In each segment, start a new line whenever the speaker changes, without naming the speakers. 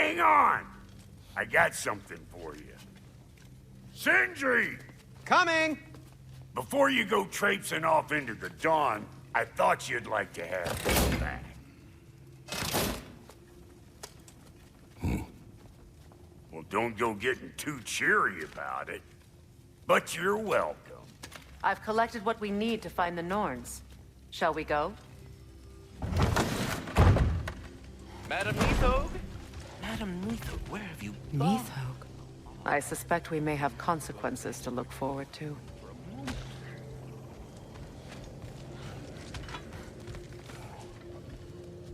Hang on! I got something for you. Sindri!
Coming!
Before you go traipsing off into the dawn, I thought you'd like to have this back. Well, don't go getting too cheery about it. But you're welcome.
I've collected what we need to find the Norns. Shall we go?
Madam Neathog? Madam Neathog, where have you gone?
Neathog? I suspect we may have consequences to look forward to.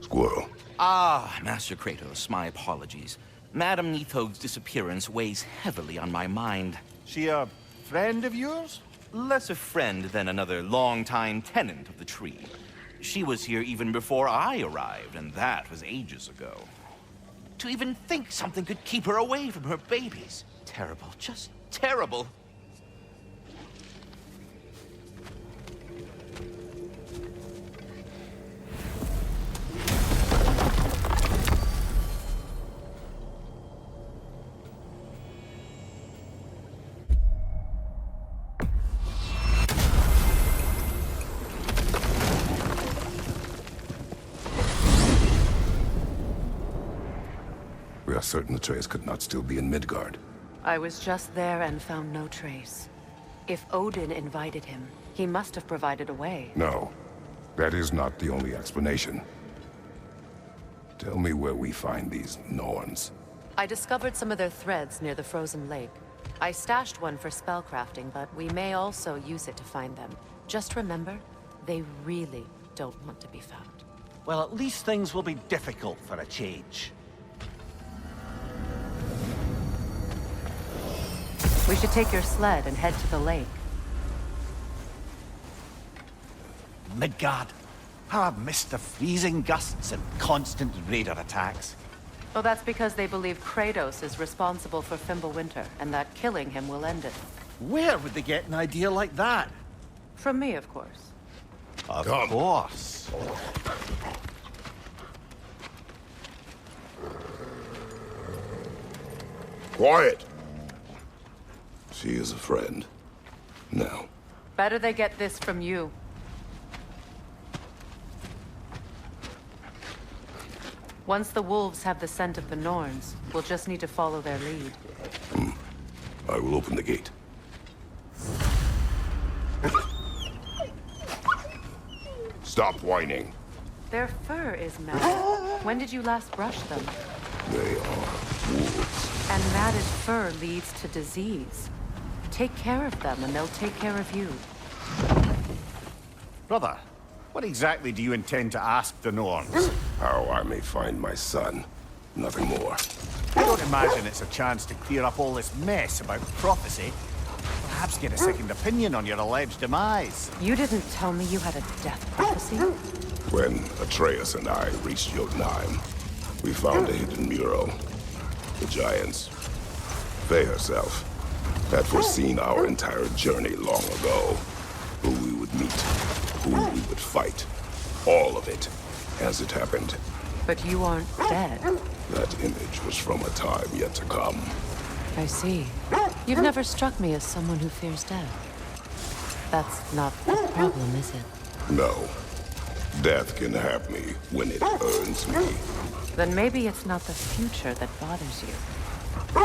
Squirrel.
Ah, Master Kratos, my apologies. Madam Neathog's disappearance weighs heavily on my mind.
She a friend of yours?
Less a friend than another long-time tenant of the tree. She was here even before I arrived, and that was ages ago. To even think something could keep her away from her babies. Terrible, just terrible.
We are certain Atreus could not still be in Midgard.
I was just there and found no trace. If Odin invited him, he must have provided a way.
No, that is not the only explanation. Tell me where we find these Norns.
I discovered some of their threads near the frozen lake. I stashed one for spellcrafting, but we may also use it to find them. Just remember, they really don't want to be found.
Well, at least things will be difficult for a change.
We should take your sled and head to the lake.
Midgard. How I've missed the freezing gusts and constant raider attacks.
Well, that's because they believe Kratos is responsible for Fimbulwinter, and that killing him will end it.
Where would they get an idea like that?
From me, of course.
Of course.
Quiet! She is a friend. Now.
Better they get this from you. Once the wolves have the scent of the Norns, we'll just need to follow their lead.
I will open the gate. Stop whining.
Their fur is matted. When did you last brush them?
They are wolves.
And matted fur leads to disease. Take care of them, and they'll take care of you.
Brother, what exactly do you intend to ask the Norns?
How I may find my son. Nothing more.
I don't imagine it's a chance to clear up all this mess about prophecy. Perhaps get a second opinion on your alleged demise.
You didn't tell me you had a death prophecy?
When Atreus and I reached Jotunheim, we found a hidden mural. The giants, Faye herself, had foreseen our entire journey long ago. Who we would meet, who we would fight. All of it, as it happened.
But you aren't dead.
That image was from a time yet to come.
I see. You've never struck me as someone who fears death. That's not the problem, is it?
No. Death can have me when it earns me.
Then maybe it's not the future that bothers you.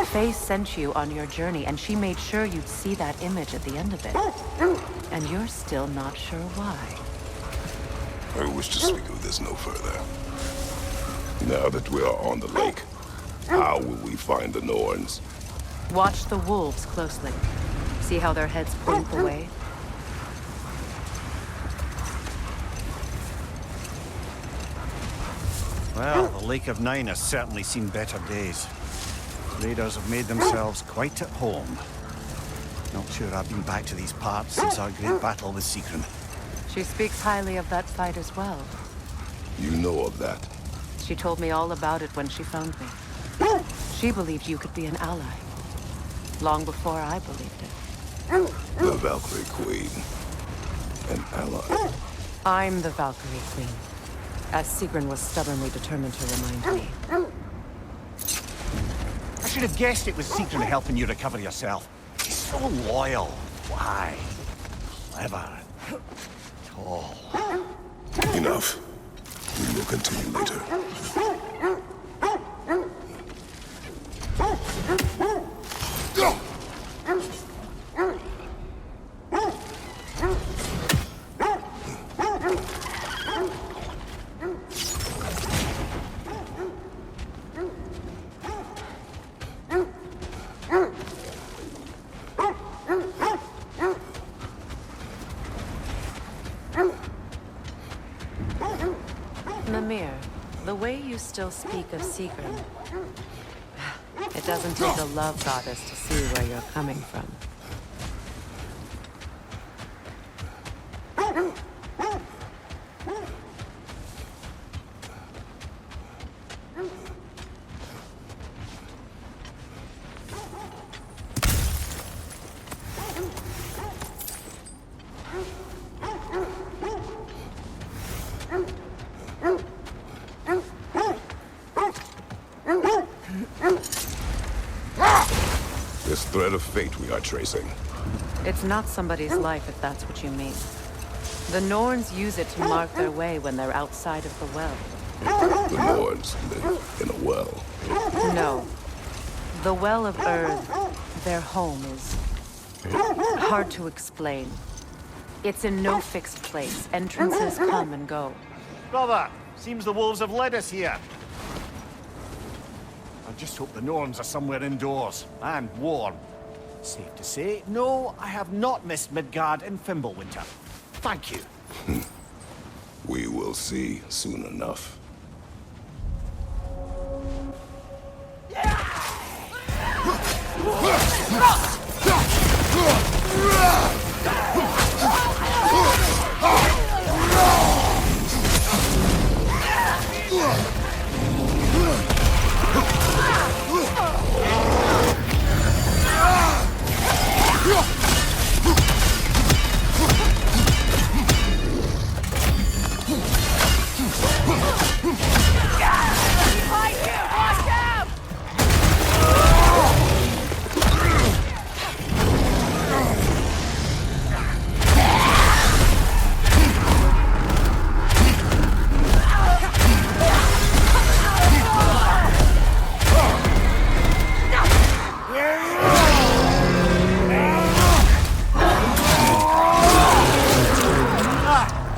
Faye sent you on your journey, and she made sure you'd see that image at the end of it. And you're still not sure why.
I wish to speak of this no further. Now that we are on the lake, how will we find the Norns?
Watch the wolves closely. See how their heads blink away?
Well, the Lake of Nine has certainly seen better days. Raiders have made themselves quite at home. Not sure I've been back to these parts since our great battle with Sigrun.
She speaks highly of that fight as well.
You know of that.
She told me all about it when she found me. She believed you could be an ally. Long before I believed it.
The Valkyrie Queen. An ally.
I'm the Valkyrie Queen, as Sigrun was stubbornly determined to remind me.
should have guessed it was Sigrun helping you recover yourself. He's so loyal. Why? Clever. Tall.
Enough. We will continue later.
Mimir, the way you still speak of Sigrun, it doesn't take a love goddess to see where you're coming from.
This thread of fate we are tracing.
It's not somebody's life, if that's what you mean. The Norns use it to mark their way when they're outside of the well.
The Norns live in a well.
No. The Well of Earth, their home, is hard to explain. It's in no fixed place. Entrances come and go.
Brother, seems the wolves have led us here. I just hope the Norns are somewhere indoors and warm. Safe to say, no, I have not missed Midgard in Fimbulwinter. Thank you.
We will see soon enough.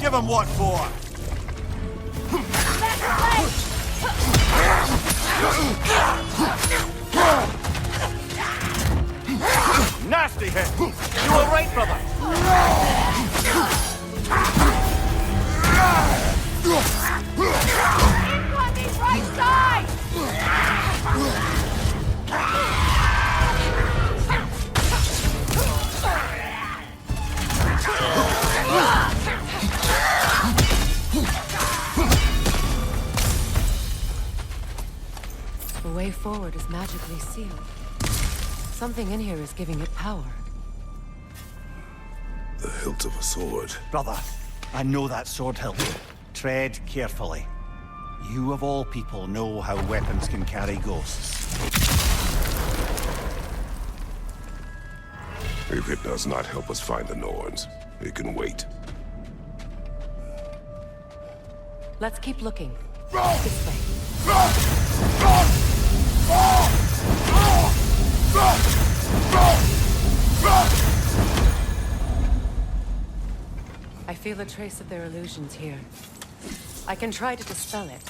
Give him what for? Nasty hit! You were right, brother!
Incoming right side!
The way forward is magically sealed. Something in here is giving it power.
The hilt of a sword.
Brother, I know that sword hilt. Tread carefully. You of all people know how weapons can carry ghosts.
If it does not help us find the Norns, it can wait.
Let's keep looking. This way. I feel a trace of their illusions here. I can try to dispel it.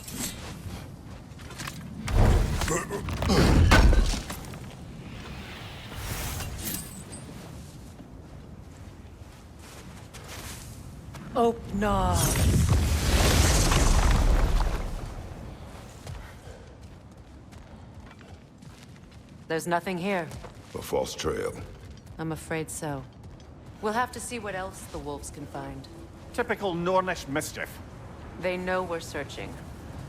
RAGNAROK. There's nothing here.
A false trail.
I'm afraid so. We'll have to see what else the wolves can find.
Typical Nornish mischief.
They know we're searching.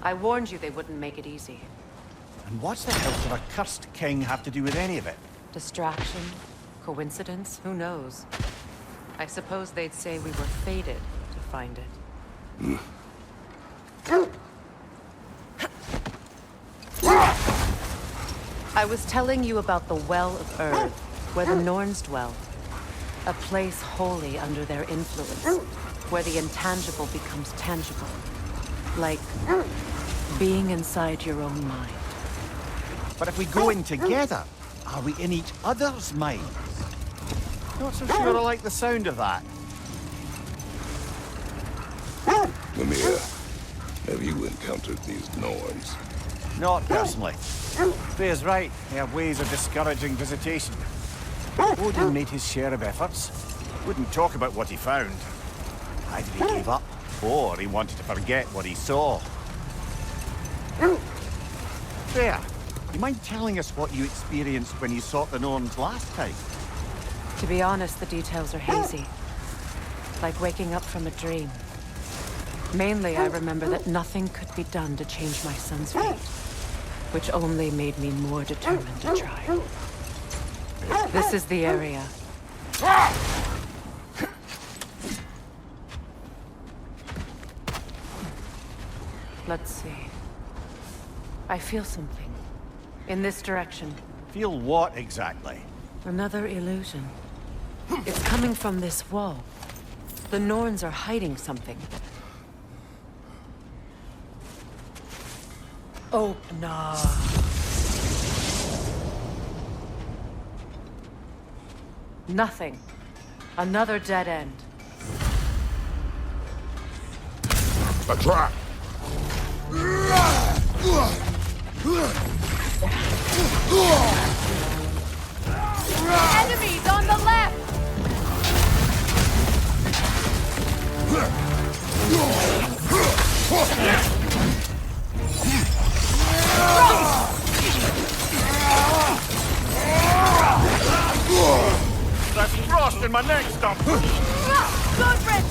I warned you they wouldn't make it easy.
And what's the hilt of a cursed king have to do with any of it?
Distraction? Coincidence? Who knows? I suppose they'd say we were fated to find it. I was telling you about the Well of Earth, where the Norns dwell. A place wholly under their influence, where the intangible becomes tangible. Like being inside your own mind.
But if we go in together, are we in each other's minds? Not so sure I like the sound of that.
Mimir, have you encountered these Norns?
Not personally. Freya's right. They have ways of discouraging visitation. Odin made his share of efforts. Wouldn't talk about what he found. Either he gave up, or he wanted to forget what he saw. Freya, you mind telling us what you experienced when you sought the Norns last time?
To be honest, the details are hazy. Like waking up from a dream. Mainly, I remember that nothing could be done to change my son's fate, which only made me more determined to try. This is the area. Let's see. I feel something. In this direction.
Feel what exactly?
Another illusion. It's coming from this wall. The Norns are hiding something. Opener. Nothing. Another dead end.
A trap!
Enemies on the left!
That's frost in my neck stump!
Goodrich!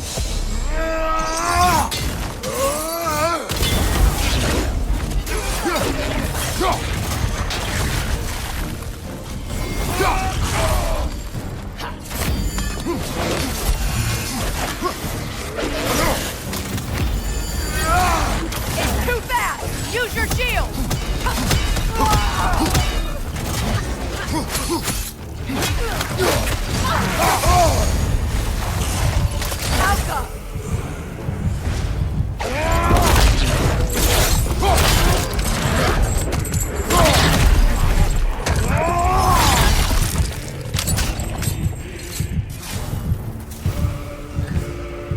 It's too fast! Use your shield! Alka!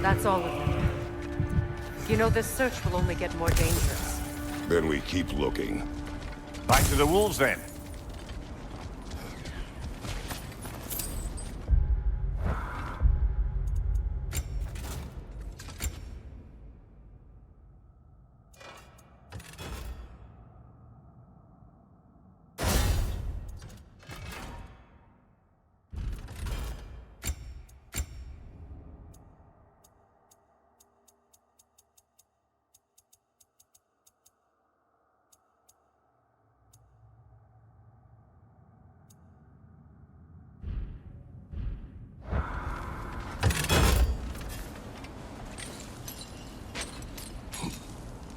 That's all of them. You know, this search will only get more dangerous.
Then we keep looking.
Back to the wolves then.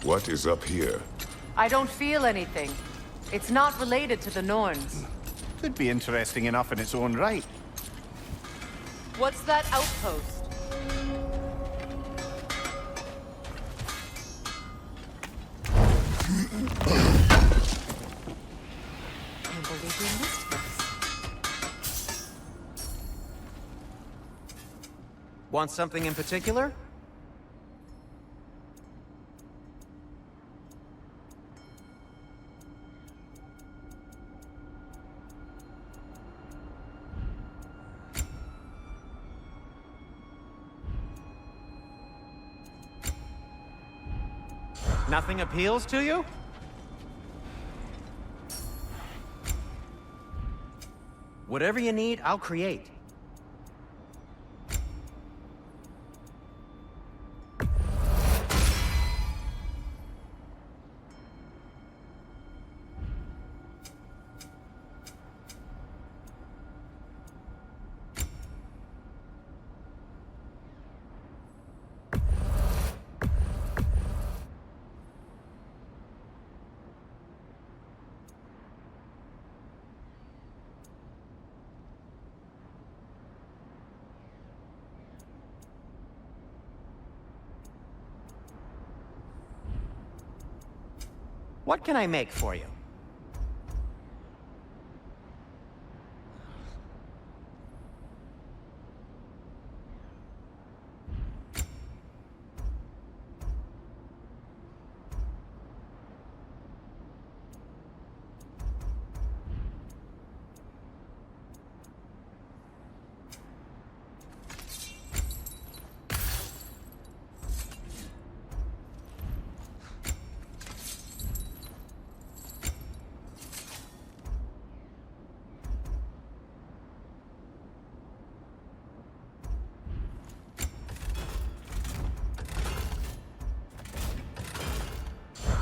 What is up here?
I don't feel anything. It's not related to the Norns.
Could be interesting enough in its own right.
What's that outpost? Can't believe we missed this.
Want something in particular? Nothing appeals to you? Whatever you need, I'll create. What can I make for you?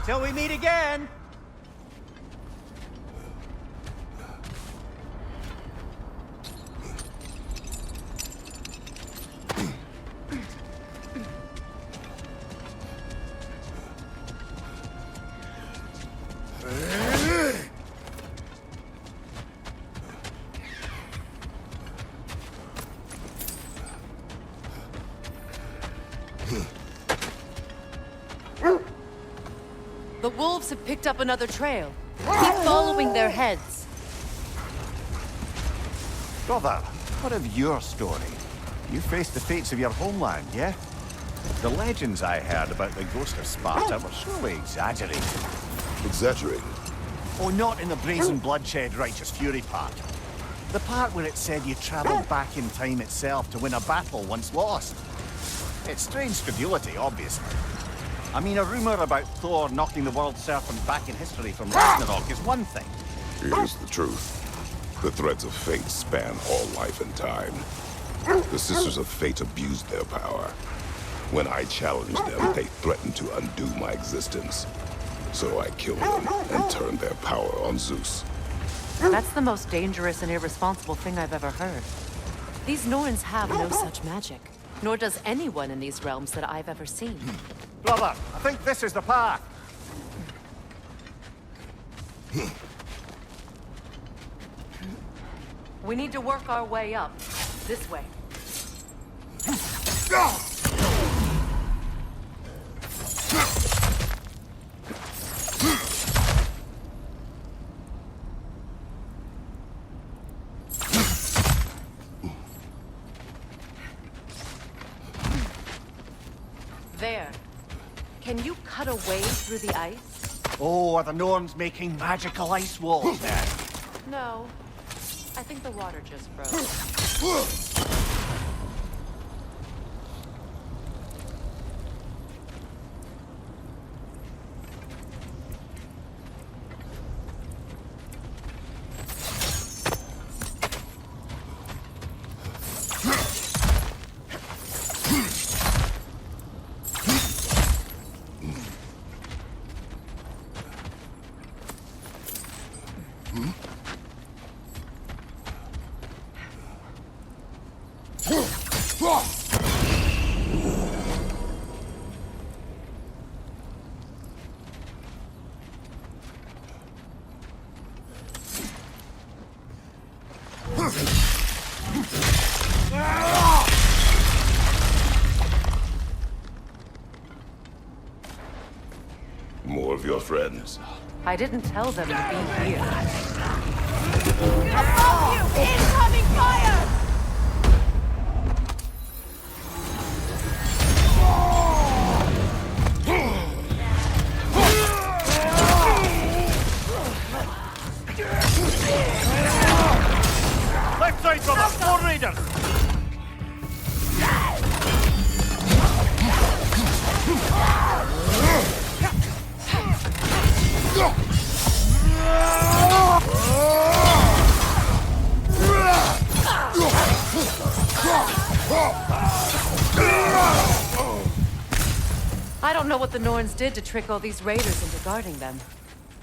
Till we meet again!
The wolves have picked up another trail. Keep following their heads.
Brother, what of your story? You faced the fates of your homeland, yeah? The legends I heard about the ghost of Sparta were surely exaggerated.
Exaggerated?
Oh, not in the brazen bloodshed righteous fury part. The part where it said you travelled back in time itself to win a battle once lost. It's strange credulity, obviously. I mean, a rumor about Thor knocking the world serpent back in history from Ragnarok is one thing.
Here's the truth. The threads of fate span all life and time. The Sisters of Fate abused their power. When I challenged them, they threatened to undo my existence. So I killed them and turned their power on Zeus.
That's the most dangerous and irresponsible thing I've ever heard. These Norns have no such magic. Nor does anyone in these realms that I've ever seen.
Brother, I think this is the path.
We need to work our way up. This way. There. Can you cut a way through the ice?
Oh, are the Norns making magical ice walls then?
No. I think the water just froze.
More of your friends.
I didn't tell them to be here.
Above you! Incoming fire!
Left side, brother! More raiders!
I don't know what the Norns did to trick all these raiders into guarding them.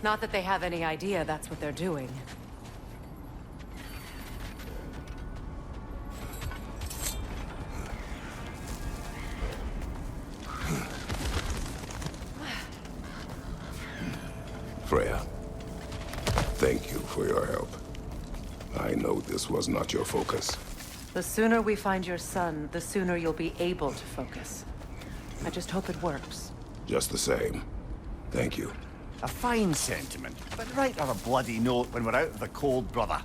Not that they have any idea that's what they're doing.
Freya, thank you for your help. I know this was not your focus.
The sooner we find your son, the sooner you'll be able to focus. I just hope it works.
Just the same, thank you.
A fine sentiment, but right on a bloody note when we're out of the cold, brother.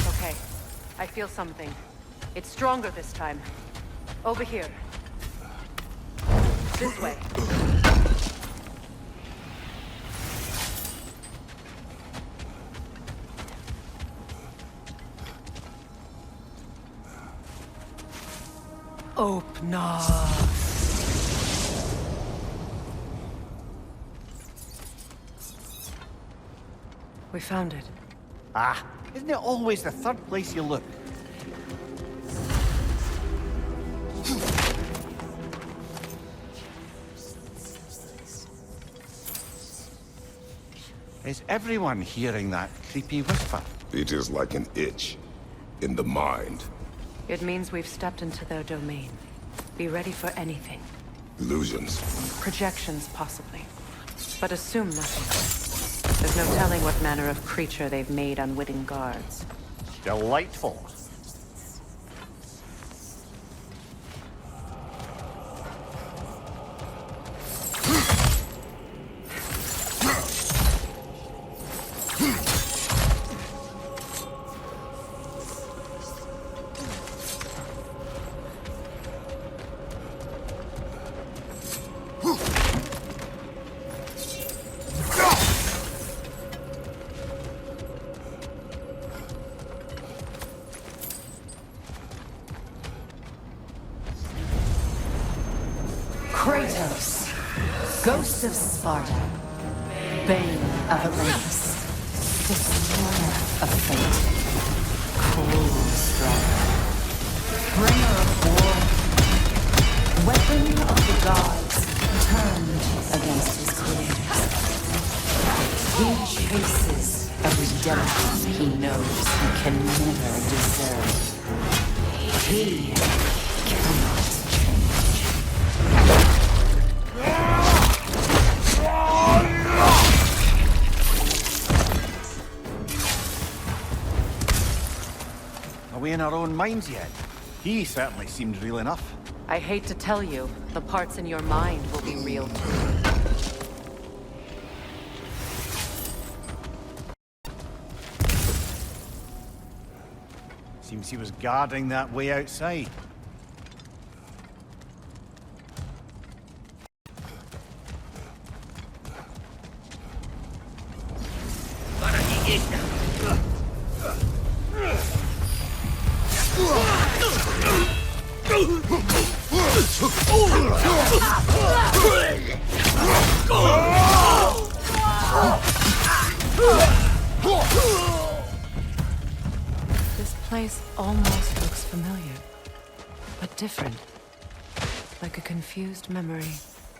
Okay, I feel something. It's stronger this time. Over here. This way. DRAUPNIR. We found it.
Ah, isn't it always the third place you look? Is everyone hearing that creepy whisper?
It is like an itch in the mind.
It means we've stepped into their domain. Be ready for anything.
Illusions.
Projections, possibly. But assume nothing. There's no telling what manner of creature they've made unwitting guards.
Delightful.
Kratos, ghost of Sparta, bane of Atlantis, destroyer of fate, cruel strider, bringer of war, weapon of the gods turned against his creators. He chases a redemption he knows he can never deserve. He cannot change.
Are we in our own minds yet? He certainly seemed real enough.
I hate to tell you, the parts in your mind will be real too.
Seems he was guarding that way outside.
This place almost looks familiar, but different. Like a confused memory.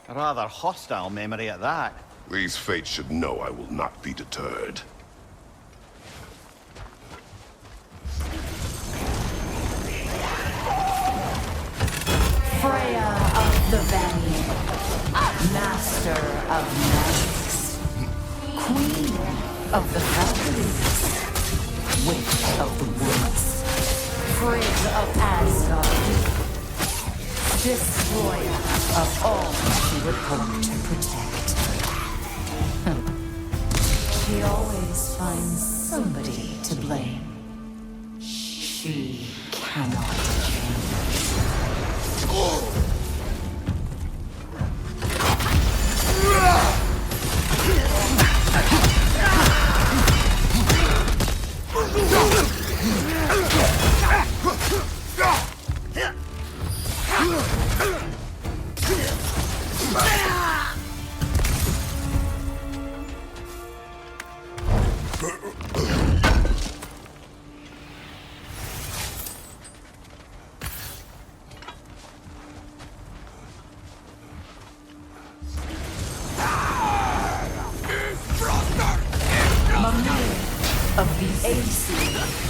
A rather hostile memory at that.
These fates should know I will not be deterred.
Freya of the Vanir, master of magics, queen of the Valkyries, witch of the woods, Frigg of Asgard, destroyer of all she would hope to protect. She always finds somebody to blame. She cannot change.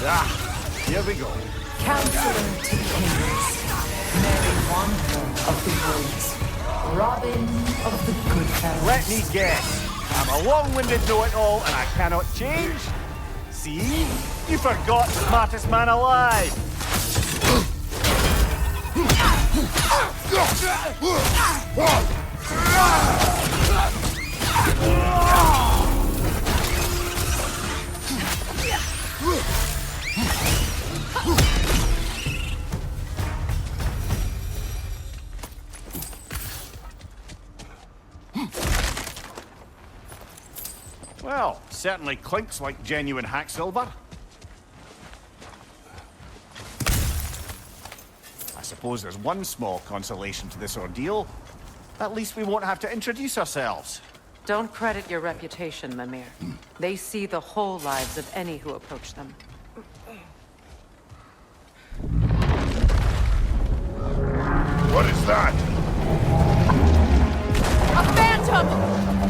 Here we go.
Counselor to kings, Mary Wanderer of the woods, Robin of the Goodfellas.
Let me guess. I'm a long-winded know-it-all and I cannot change? See? You forgot smartest man alive. Well, certainly clinks like genuine hack silver. I suppose there's one small consolation to this ordeal. At least we won't have to introduce ourselves.
Don't credit your reputation, Mimir. They see the whole lives of any who approach them.
What is that?
A phantom!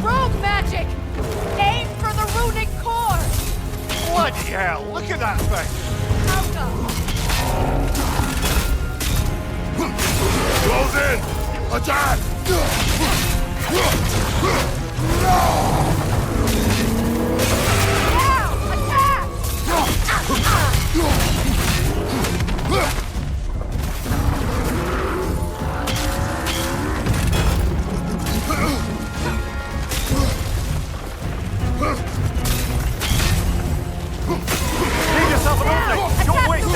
Rogue magic! Aim for the runic core!
Bloody hell, look at that thing!
Close in! Attack!
Leave yourself an opening! Don't waste it!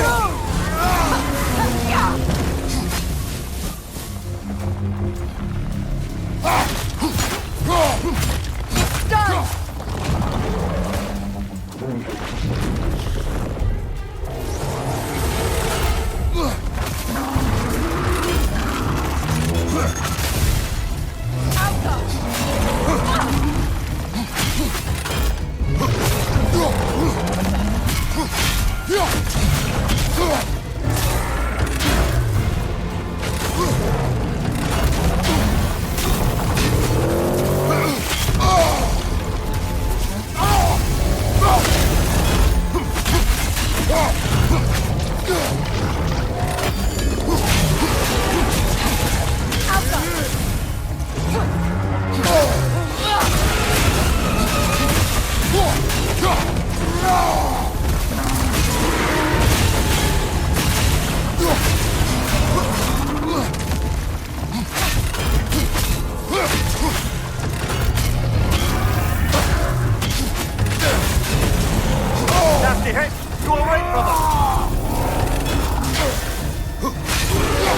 Nasty hit! You alright, brother?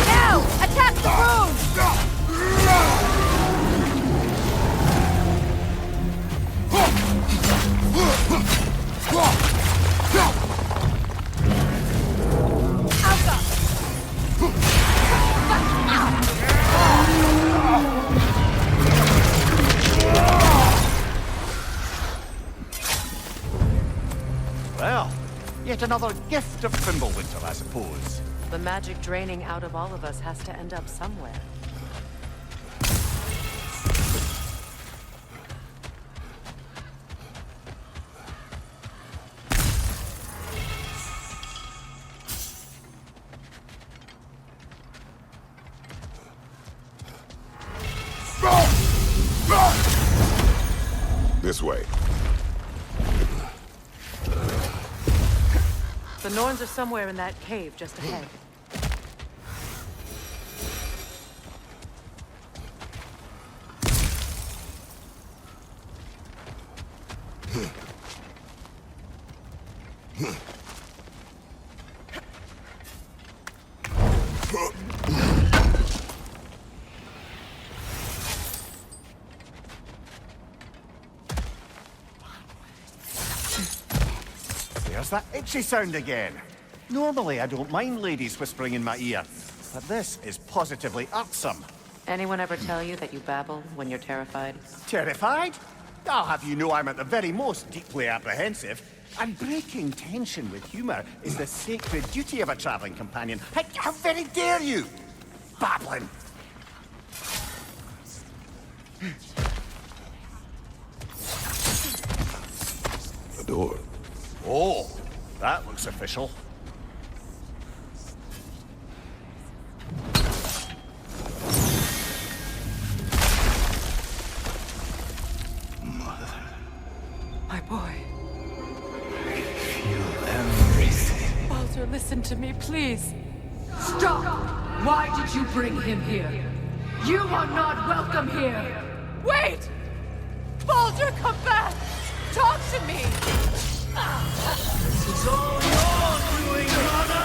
Now! Attack the rune!
Well, yet another gift of Fimbulwinter, I suppose.
The magic draining out of all of us has to end up somewhere.
This way.
The Norns are somewhere in that cave just ahead.
There's that itchy sound again. Normally, I don't mind ladies whispering in my ear, but this is positively irksome.
Anyone ever tell you that you babble when you're terrified?
Terrified? I'll have you know I'm at the very most deeply apprehensive. And breaking tension with humour is the sacred duty of a travelling companion. How very dare you? Babbling.
The door.
Oh, That looks official.
My boy.
Feel everything.
Baldur, listen to me, please.
Stop! Why did you bring him here? You are not welcome here!
Wait! Baldur, come back! Talk to me!
This is all your doing, brother!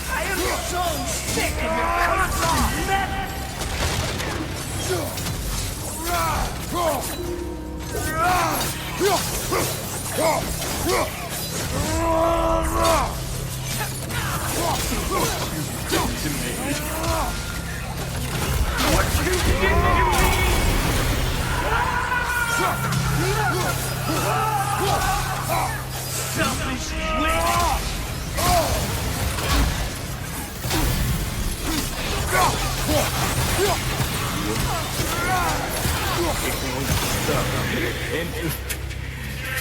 I am so sick of your constant menace! Selfish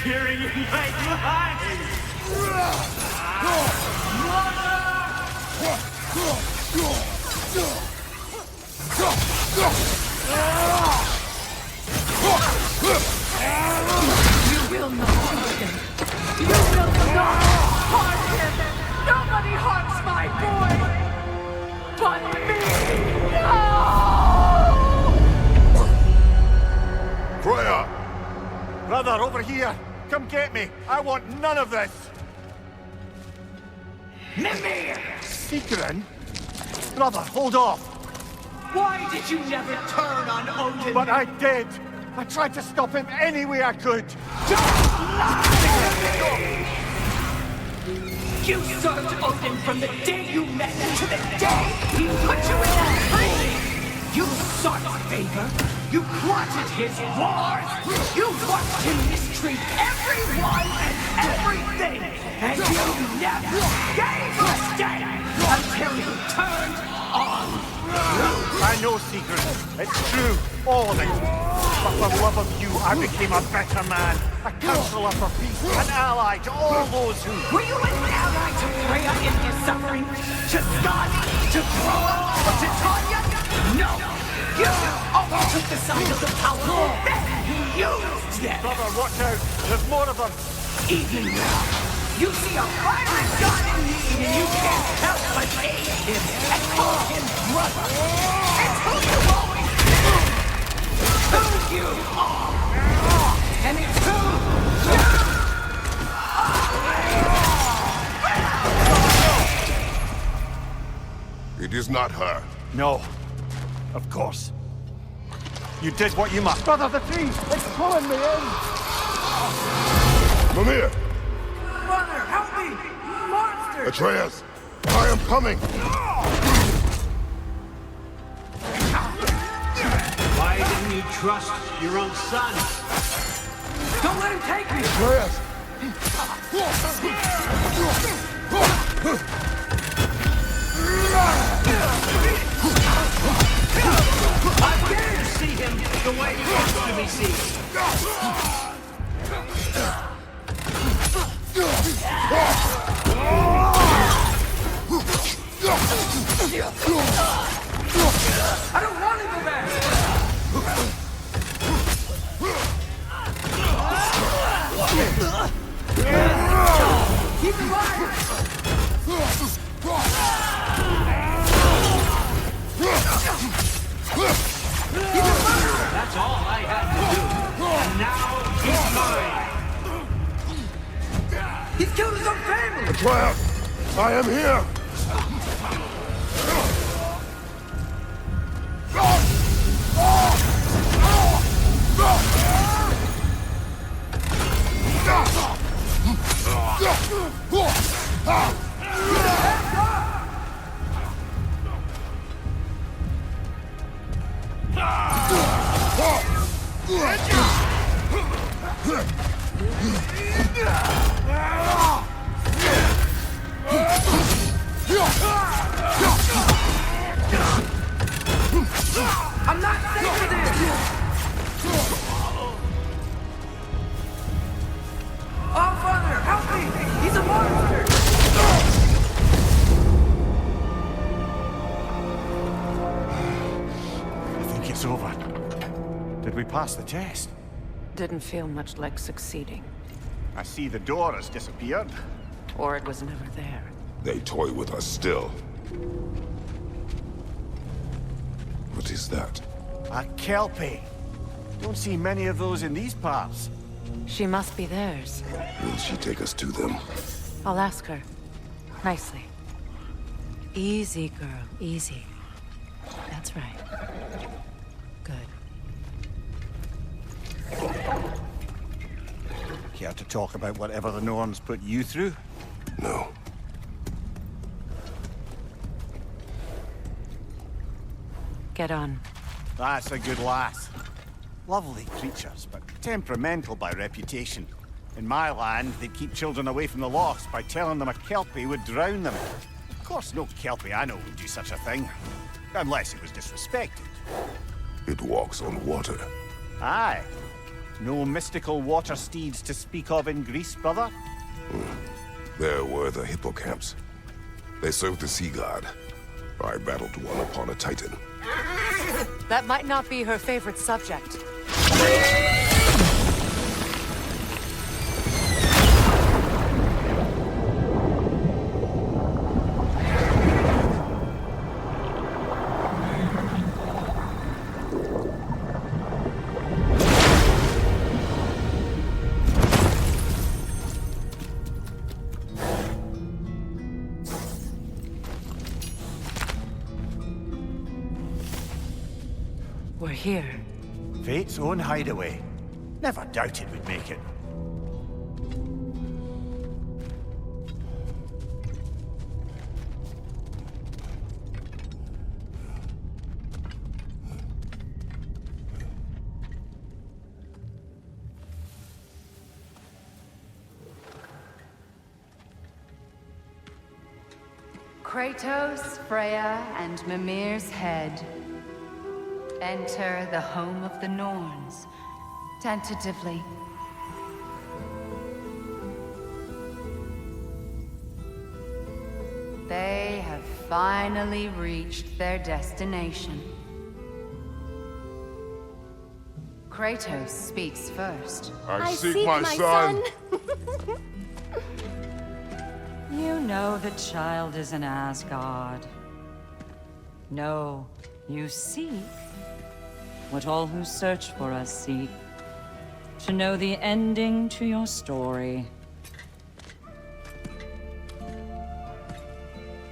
Peering in my eyes!
You will not harm him. You will not harm him. Nobody harms my boy. But me. No!
Freya!
Brother, over here! Come get me! I want none of this!
Mimir!
Secret? Brother, hold off!
Why did you never turn on Odin?
But I did! I tried to stop him any way I could!
You served Odin from the day you met him to the day he put you in that tree! You sought favor, you plotted his wars, you watched him mistreat everyone and everything, and you never gave a stake until you turned on
I know secret. It's true. All of it. But for love of you, I became a better man. A counselor for peace. An ally to all those who...
Were you an ally to Freya in his suffering? To Scott? To Groa? To Tanya? No! You only took the side of the powerful, then you used them!
Brother, watch out. There's more of them.
Even now, you see a fiery god in need and you can't help but aid him and call him brother! It's who you've always been! Who you are! And it's who
It is not her.
No. Of course. You did what you must. Brother, the tree! It's pulling me in!
Mimir!
Brother, help me! Monster!
Atreus! I am coming!
Why didn't you trust your own son?
Don't let him take me!
Atreus!
I dare to see him the way he wants to be seen.
I don't want to go back! Keep him alive!
That's all I had to do. And now he's mine.
He's killed his own family!
Atreus! I am here!
I'm not safe for this!
pass the test.
Didn't feel much like succeeding.
I see the door has disappeared.
Or it was never there.
They toy with us still. What is that?
A Kelpie. Don't see many of those in these parts.
She must be theirs.
Will she take us to them?
I'll ask her. Nicely. Easy, girl. Easy. That's right. Good.
Care to talk about whatever the Norns put you through?
No.
Get on.
That's a good lass. Lovely creatures, but temperamental by reputation. In my land, they'd keep children away from the lost by telling them a Kelpie would drown them. Of course, no Kelpie I know would do such a thing. Unless it was disrespected.
It walks on water.
Aye. No mystical water steeds to speak of in Greece, brother?
There were the hippocamps. They served the sea god. I battled one upon a titan.
That might not be her favorite subject. We're here.
Fate's own hideaway. Never doubted we'd make it.
Kratos, Freya, and Mimir's head. Enter the home of the Norns, tentatively. They have finally reached their destination. Kratos speaks first.
I seek my son!
You know the child is in Asgard. No, you seek what all who search for us seek. To know the ending to your story.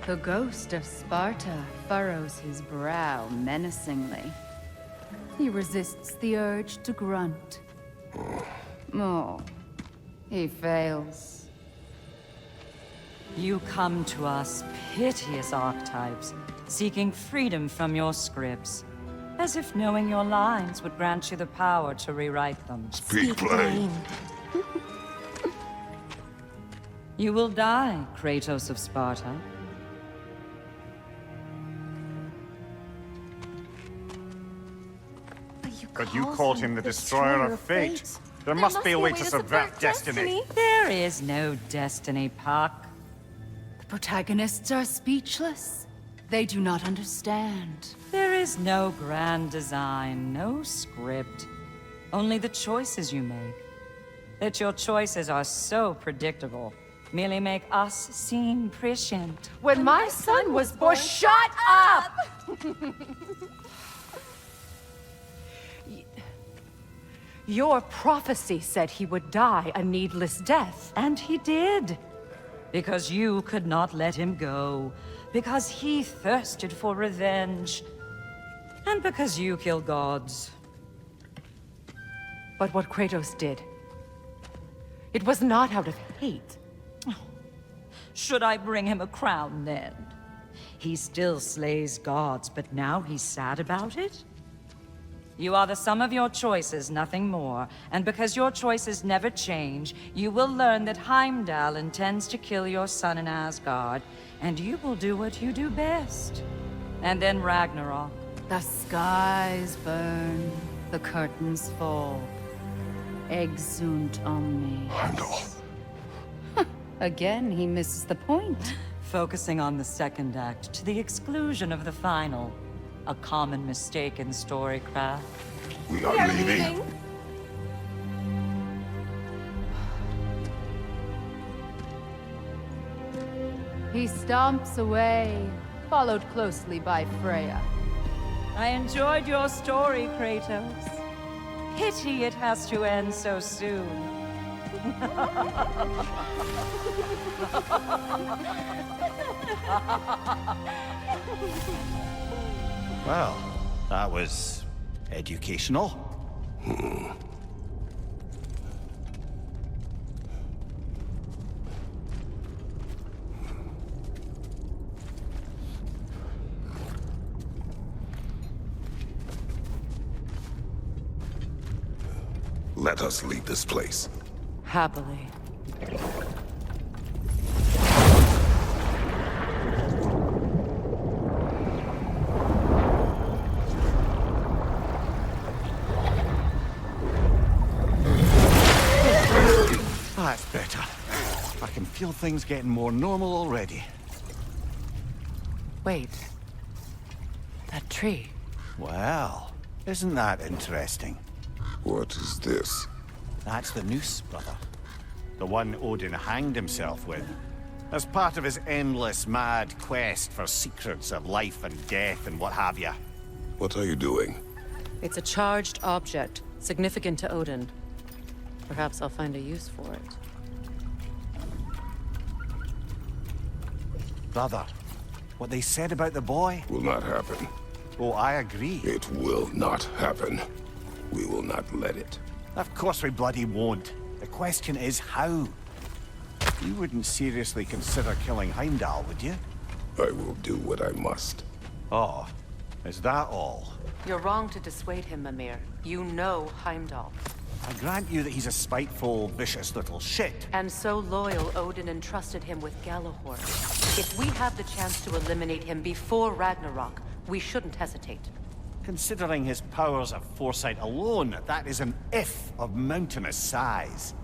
The ghost of Sparta furrows his brow menacingly. He resists the urge to grunt. Oh, he fails.
You come to us, piteous archetypes, seeking freedom from your scripts. As if knowing your lines would grant you the power to rewrite them.
Speak plain.
You will die, Kratos of Sparta.
But you called him the destroyer of fate. There must be a way to subvert destiny.
There is no destiny, Puck.
The protagonists are speechless. They do not understand.
There is no grand design, no script. Only the choices you make. That your choices are so predictable, merely make us seem prescient.
When my son was born, shut up! Your prophecy said he would die a needless death.
And he did. Because you could not let him go. Because he thirsted for revenge. And because you kill gods.
But what Kratos did, it was not out of hate.
Should I bring him a crown then? He still slays gods, but now he's sad about it? You are the sum of your choices, nothing more. And because your choices never change, you will learn that Heimdall intends to kill your son in Asgard, and you will do what you do best. And then Ragnarok.
The skies burn, the curtains fall. Exunt omnes.
Heimdall.
Again, he misses the point.
Focusing on the second act to the exclusion of the final. A common mistake in storycraft.
We are leaving.
He stomps away, followed closely by Freya.
I enjoyed your story, Kratos. Pity it has to end so soon.
Well, that was educational.
Let us leave this place.
Happily.
That's better. I can feel things getting more normal already.
Wait. That tree.
Well, isn't that interesting?
What is this?
That's the noose, brother. The one Odin hanged himself with. As part of his endless, mad quest for secrets of life and death and what have you.
What are you doing?
It's a charged object, significant to Odin. Perhaps I'll find a use for it.
Brother, what they said about the boy?
Will not happen.
Oh, I agree.
It will not happen. We will not let it.
Of course we bloody won't. The question is how. You wouldn't seriously consider killing Heimdall, would you?
I will do what I must.
Oh, is that all?
You're wrong to dissuade him, Mimir. You know Heimdall.
I grant you that he's a spiteful, vicious little shit.
And so loyal, Odin entrusted him with Gjallarhorn. If we have the chance to eliminate him before Ragnarok, we shouldn't hesitate.
Considering his powers of foresight alone, that is an if of mountainous size.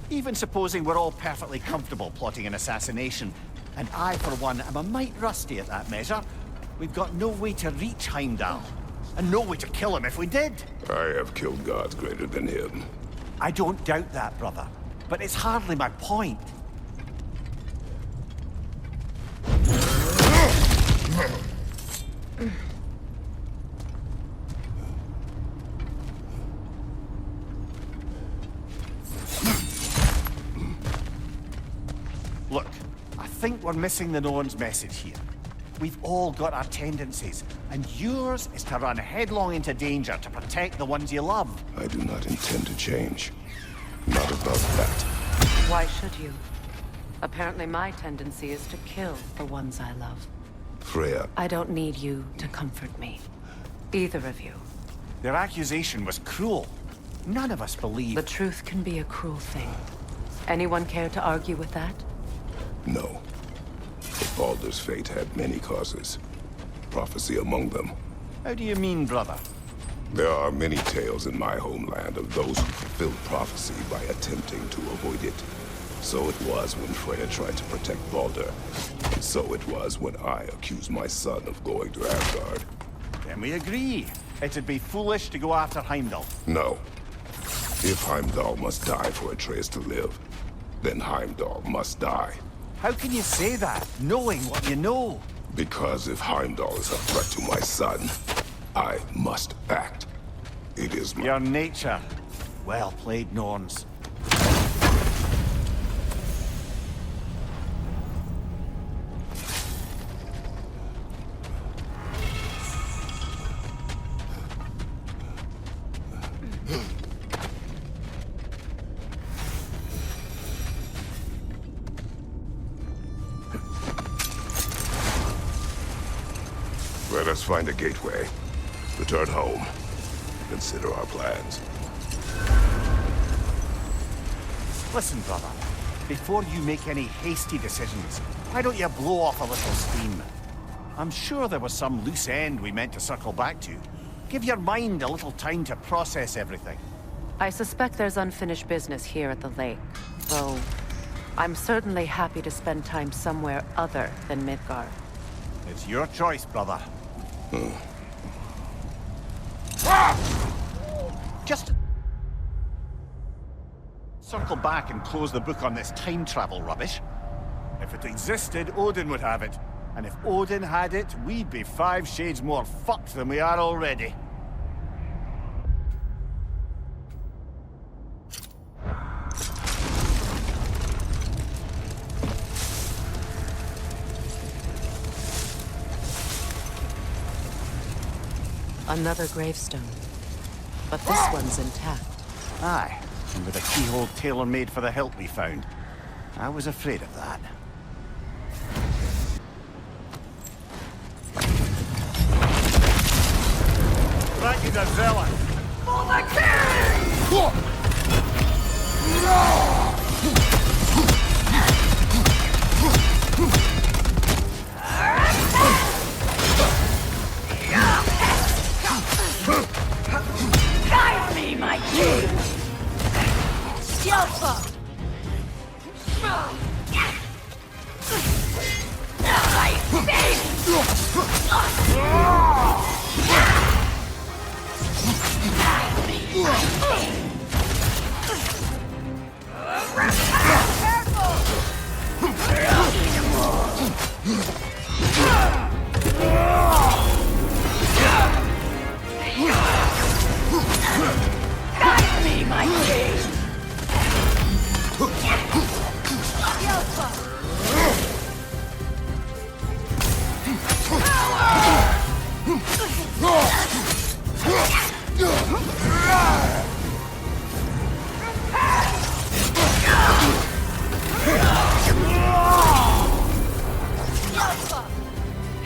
Even supposing we're all perfectly comfortable plotting an assassination, and I, for one, am a mite rusty at that measure, we've got no way to reach Heimdall, and no way to kill him if we did.
I have killed gods greater than him.
I don't doubt that, brother, but it's hardly my point. Look, I think we're missing the Norns' message here. We've all got our tendencies, and yours is to run headlong into danger to protect the ones you love.
I do not intend to change. Not about that.
Why should you? Apparently my tendency is to kill the ones I love.
Freya,
I don't need you to comfort me. Either of you.
Their accusation was cruel. None of us believe.
The truth can be a cruel thing. Anyone care to argue with that?
no. But Baldur's fate had many causes. Prophecy among them.
How do you mean, brother?
There are many tales in my homeland of those who fulfilled prophecy by attempting to avoid it. So it was when Freya tried to protect Baldur. And so it was when I accused my son of going to Asgard.
Then we agree. It'd be foolish to go after Heimdall.
No. If Heimdall must die for Atreus to live, then Heimdall must die.
How can you say that, knowing what you know?
Because if Heimdall is a threat to my son, I must act. It is my...
Your nature. Well played, Norns.
Let us find a gateway. Return home. Consider our plans.
Listen, brother. Before you make any hasty decisions, why don't you blow off a little steam? I'm sure there was some loose end we meant to circle back to. Give your mind a little time to process everything.
I suspect there's unfinished business here at the lake, though I'm certainly happy to spend time somewhere other than Midgard.
It's your choice, brother. Just circle back and close the book on this time travel rubbish. If it existed, Odin would have it. And if Odin had it, we'd be 5 shades more fucked than we are already.
Another gravestone. But this one's intact.
Aye, and with a keyhole tailor-made for the hilt we found. I was afraid of that. Ragnarök!
For the king! Guide me, my king! Skillful! I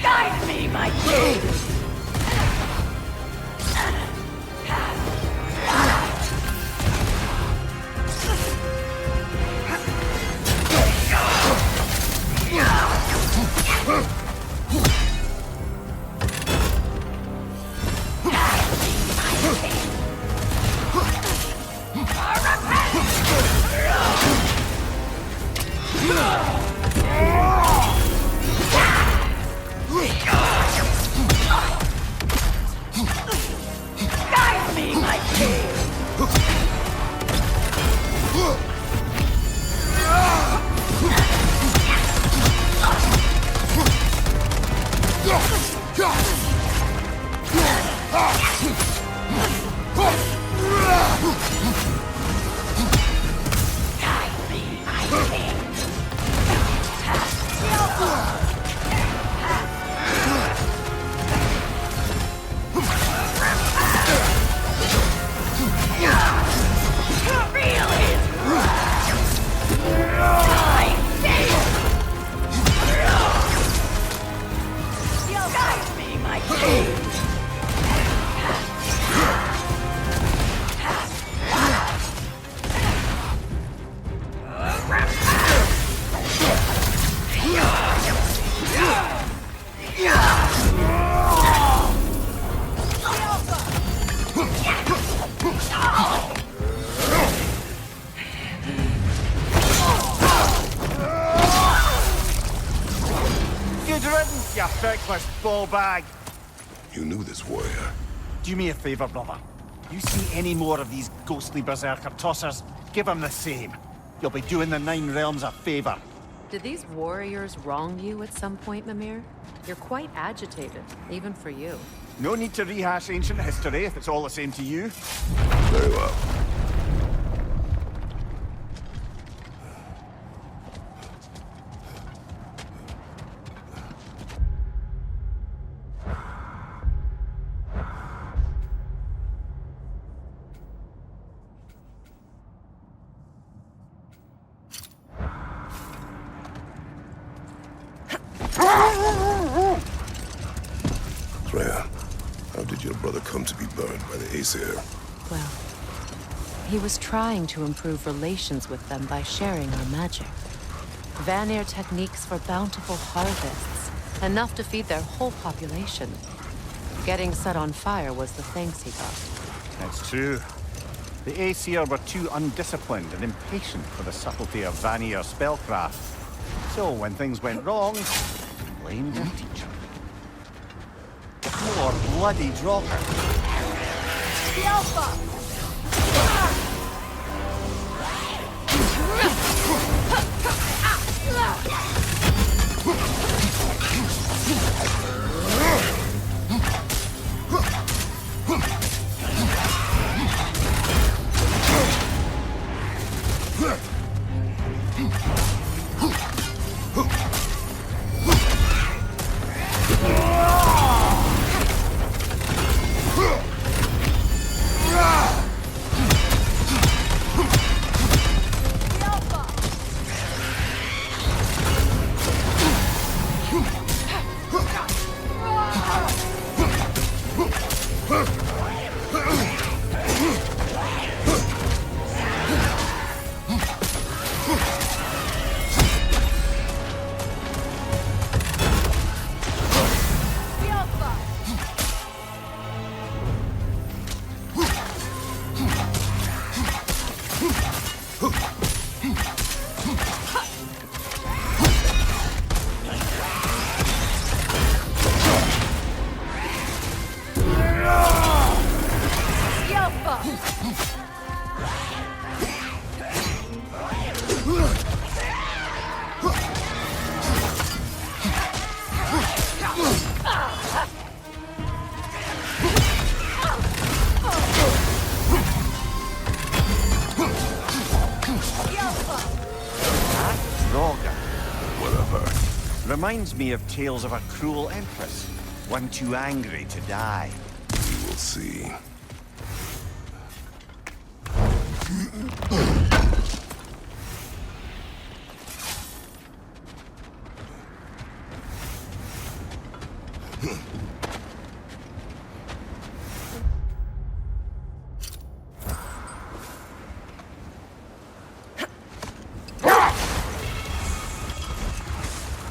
Guide me, my king! Guide me, my king! Guide me, my king!
You feckless ball bag!
You knew this warrior.
Do me a favor, brother. You see any more of these ghostly berserker tossers, give them the same. You'll be doing the Nine Realms a favor.
Did these warriors wrong you at some point, Mimir? You're quite agitated, even for you.
No need to rehash ancient history if it's all the same to you.
Very well. Freya, how did your brother come to be burned by the Aesir?
Well, he was trying to improve relations with them by sharing our magic. Vanir techniques for bountiful harvests. Enough to feed their whole population. Getting set on fire was the thanks he got.
That's true. The Aesir were too undisciplined and impatient for the subtlety of Vanir spellcraft. So when things went wrong, they blamed their teacher. More bloody Draupnir.
The Alpha!
Reminds me of tales of a cruel empress, one too angry to die.
You will see.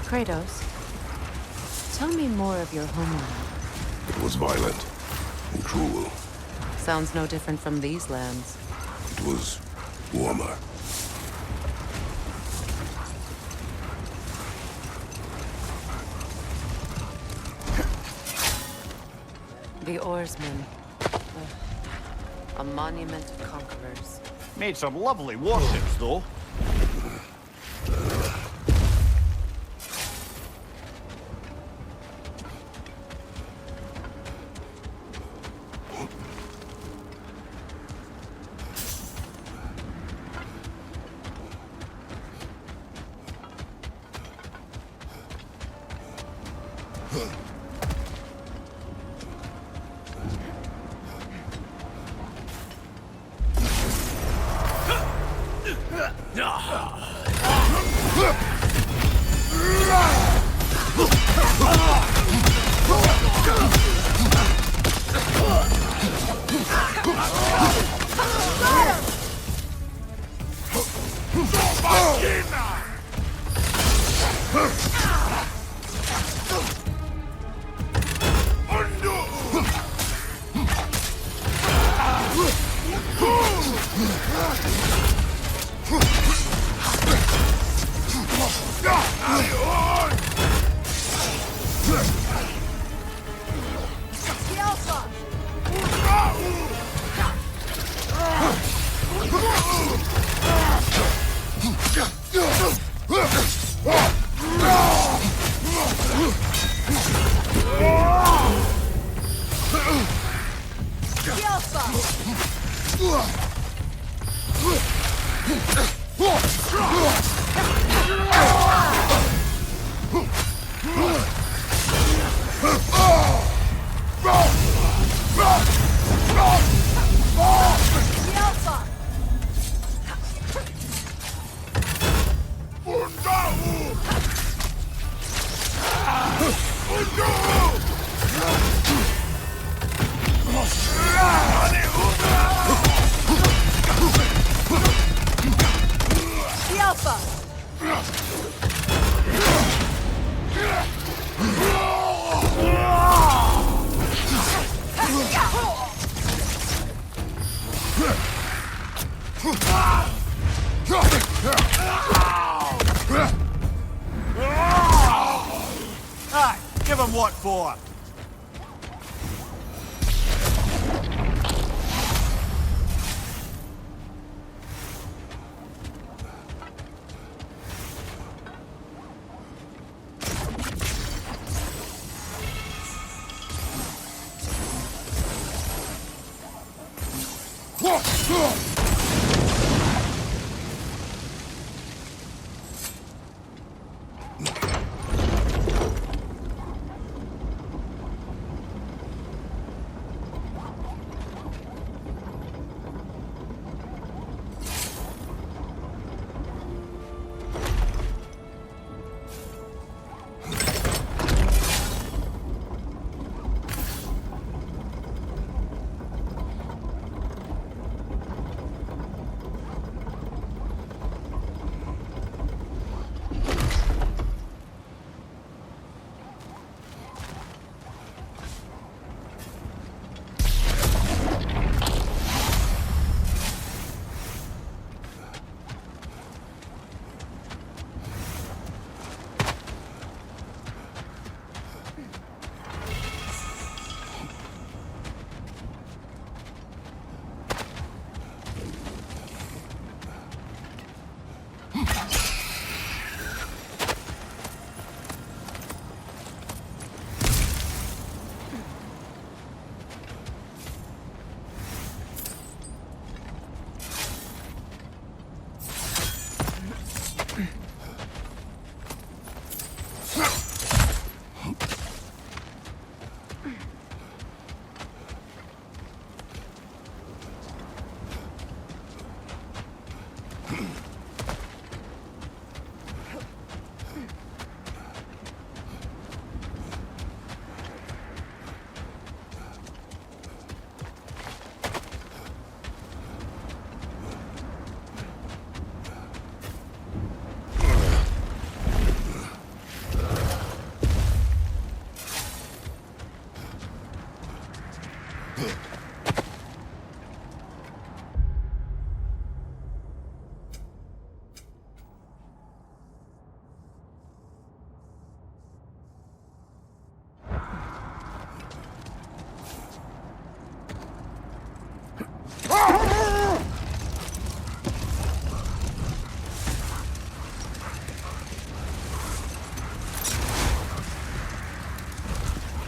Kratos, tell me more of your homeland.
It was violent and cruel.
Sounds no different from these lands.
It was warmer.
The oarsmen. A monument of conquerors.
Made some lovely warships, though.
The Alpha!
them what for?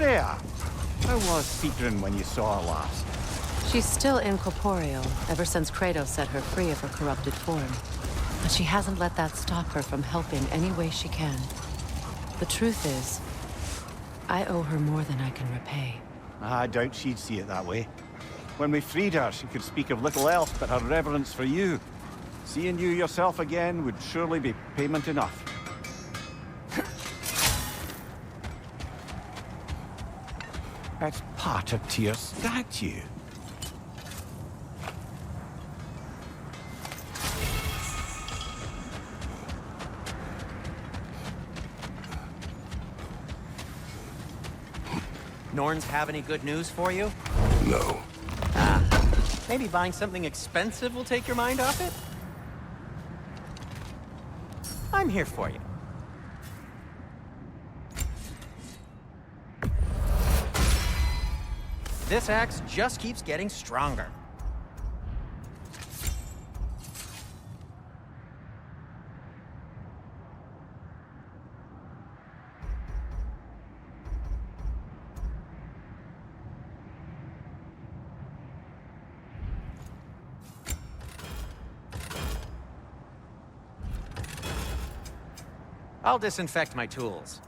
Freya, how was Sigrun when you saw her last?
She's still incorporeal, ever since Kratos set her free of her corrupted form. But she hasn't let that stop her from helping any way she can. The truth is, I owe her more than I can repay.
I doubt she'd see it that way. When we freed her, she could speak of little else but her reverence for you. Seeing you yourself again would surely be payment enough. That's part of tears. That's you.
Norns have any good news for you?
No.
Maybe buying something expensive will take your mind off it? I'm here for you. This axe just keeps getting stronger. I'll disinfect my tools.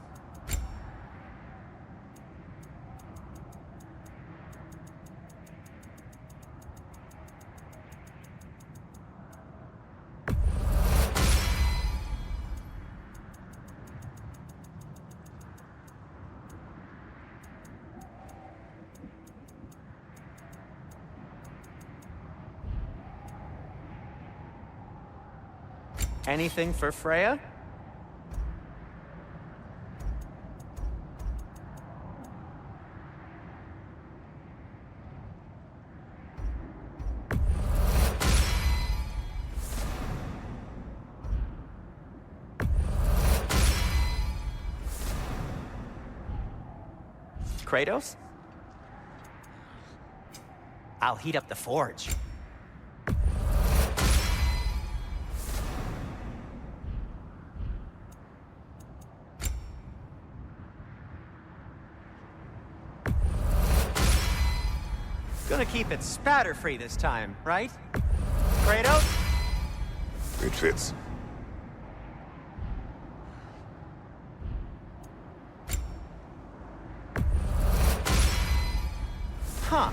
Anything for Freya? Kratos? I'll heat up the forge. Gonna keep it spatter-free this time, right? Kratos?
It fits.
Huh.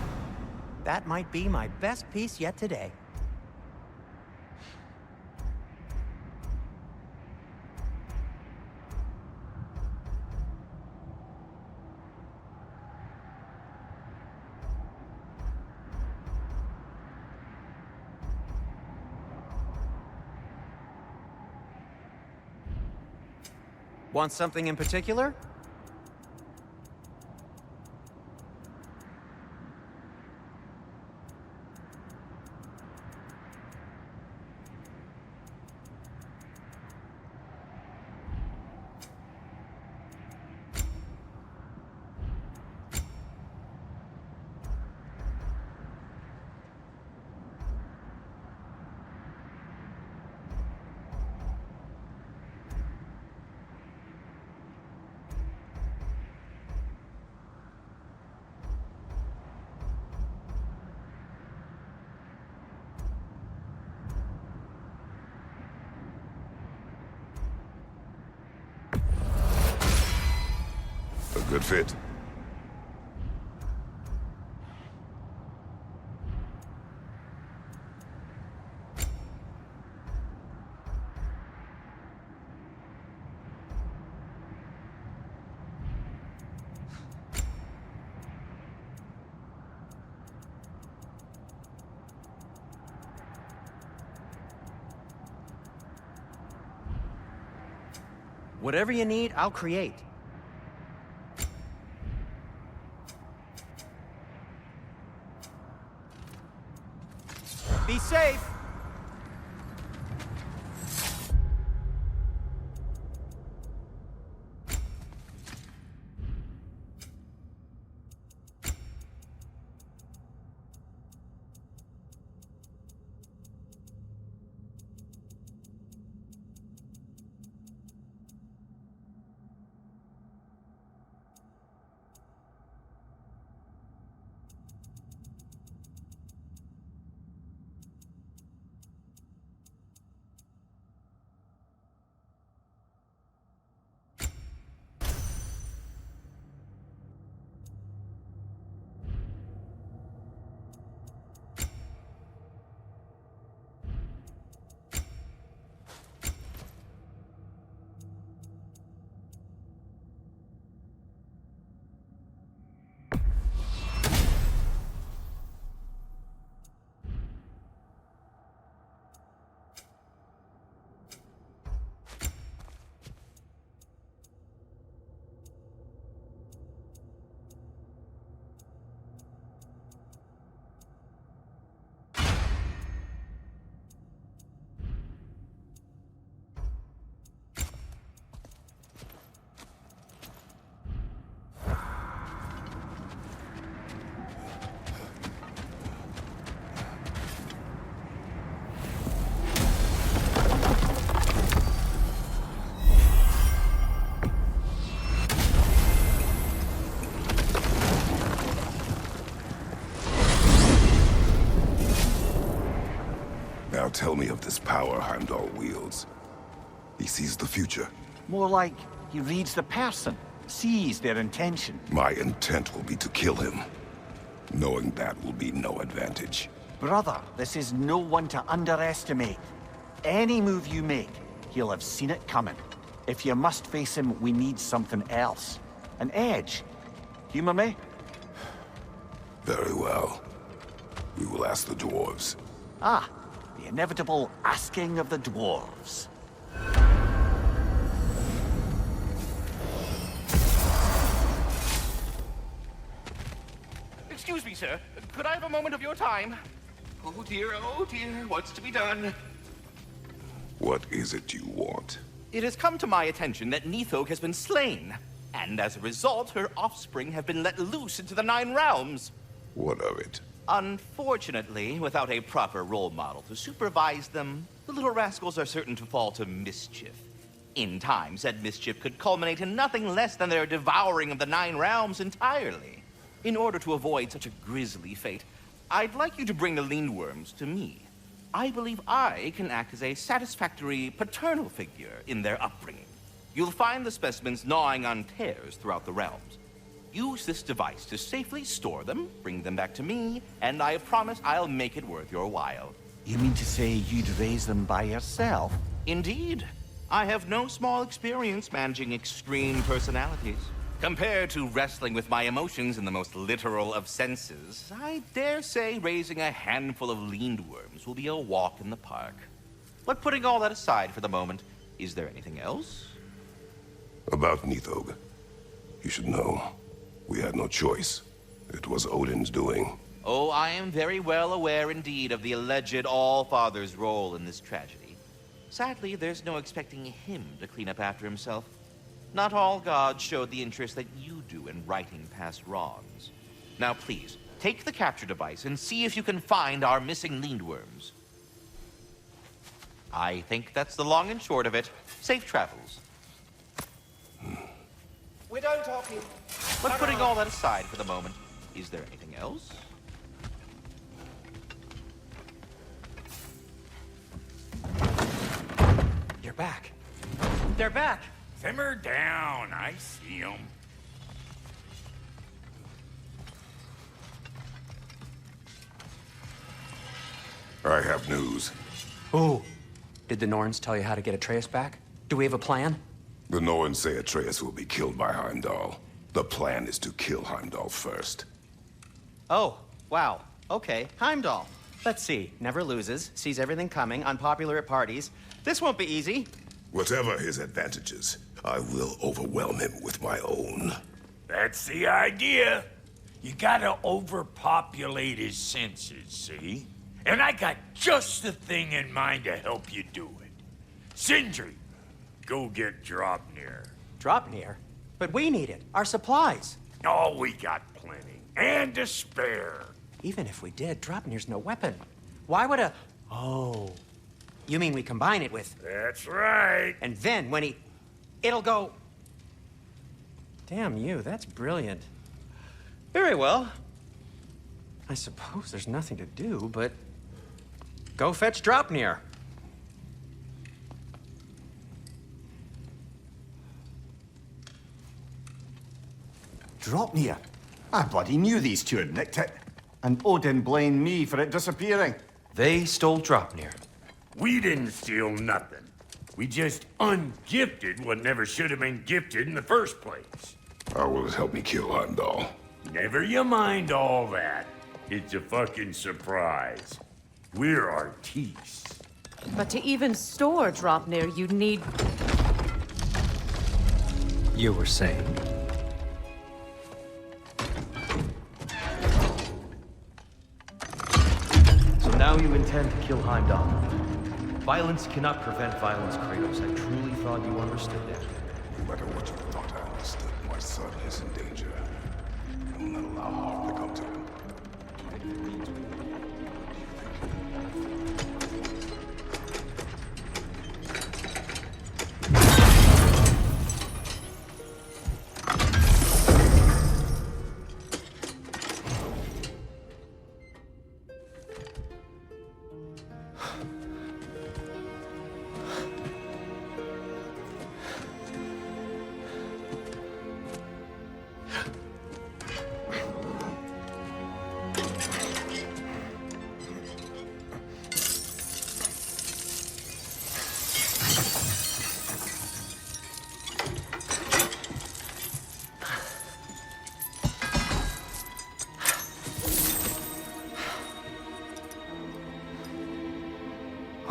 That might be my best piece yet today. Want something in particular?
A good fit.
Whatever you need, I'll create. Be safe!
Now tell me of this power Heimdall wields. He sees the future.
More like he reads the person, sees their intention.
My intent will be to kill him. Knowing that will be no advantage.
Brother, this is no one to underestimate. Any move you make, he'll have seen it coming. If you must face him, we need something else. An edge. Humor me?
Very well. We will ask the dwarves.
Ah, the inevitable asking of the dwarves.
Excuse me, sir. Could I have a moment of your time?
Oh dear, what's to be done?
What is it you want?
It has come to my attention that Nithog has been slain. And as a result, her offspring have been let loose into the Nine Realms.
What of it?
Unfortunately, without a proper role model to supervise them, the little rascals are certain to fall to mischief. In time, said mischief could culminate in nothing less than their devouring of the Nine Realms entirely. In order to avoid such a grisly fate, I'd like you to bring the Lindworms to me. I believe I can act as a satisfactory paternal figure in their upbringing. You'll find the specimens gnawing on tears throughout the realms. Use this device to safely store them, bring them back to me, and I promise I'll make it worth your while.
You mean to say you'd raise them by yourself?
Indeed. I have no small experience managing extreme personalities. Compared to wrestling with my emotions in the most literal of senses, I dare say raising a handful of Lindworms will be a walk in the park. But putting all that aside for the moment, is there anything else?
About Nithog. You should know. We had no choice. It was Odin's doing.
Oh, I am very well aware indeed of the alleged All-Father's role in this tragedy. Sadly, there's no expecting him to clean up after himself. Not all gods showed the interest that you do in righting past wrongs. Now please, take the capture device and see if you can find our missing Lindworms. I think that's the long and short of it. Safe travels.
We're done talking.
But putting all that aside for the moment, is there anything else?
You're back. They're back.
Simmer down. I see them.
I have news.
Oh. Did the Norns tell you how to get Atreus back? Do we have a plan?
The Norns say Atreus will be killed by Heimdall. The plan is to kill Heimdall first.
Oh, wow. Okay, Heimdall. Let's see. Never loses, sees everything coming, unpopular at parties. This won't be easy.
Whatever his advantages, I will overwhelm him with my own.
That's the idea. You gotta overpopulate his senses, see? And I got just the thing in mind to help you do it. Sindri, go get DRAUPNIR.
DRAUPNIR? But we need it. Our supplies.
Oh, we got plenty. And to spare.
Even if we did, DRAUPNIR's no weapon. Why would a... Oh. You mean we combine it with...
That's right.
And then when he... It'll go... Damn you, that's brilliant. Very well. I suppose there's nothing to do, but... Go fetch DRAUPNIR.
DRAUPNIR? I bloody knew these two had nicked it. And Odin blamed me for it disappearing.
They stole DRAUPNIR.
We didn't steal nothing. We just ungifted what never should have been gifted in the first place.
How will it help me kill Heimdall?
Never you mind all that. It's a fucking surprise. We're artistes.
But to even store DRAUPNIR, you'd need...
You were saying?
So now you intend to kill Heimdall. Violence cannot prevent violence, Kratos. I truly thought you understood that.
No matter what you thought I understood, my son is in danger. I will not allow harm to come to him.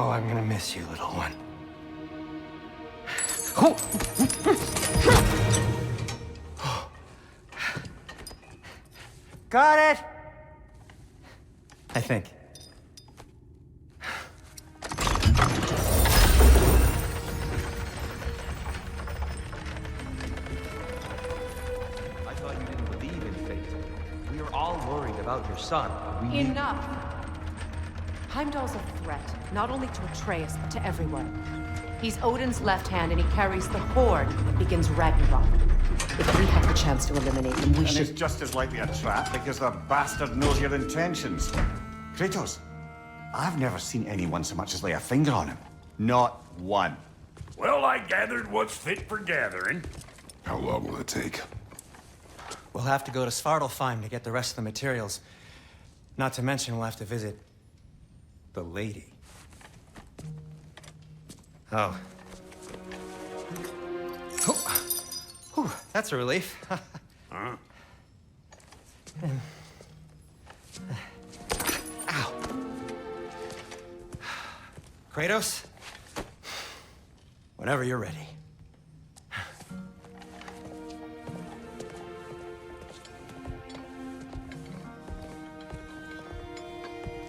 Oh, I'm gonna miss you, little one. Got it! I think.
son. We need...
Enough! Heimdall's a threat, not only to Atreus, but to everyone. He's Odin's left hand, and he carries the horde that begins Ragnarok. If we have the chance to eliminate him, we should...
it's just as likely a trap because the bastard knows your intentions. Kratos, I've never seen anyone so much as lay a finger on him. Not one.
Well, I gathered what's fit for gathering.
How long will it take?
We'll have to go to Svartalfheim to get the rest of the materials. Not to mention we'll have to visit... the lady. Oh. Whew, that's a relief.
Huh?
Ow. Kratos? Whenever you're ready.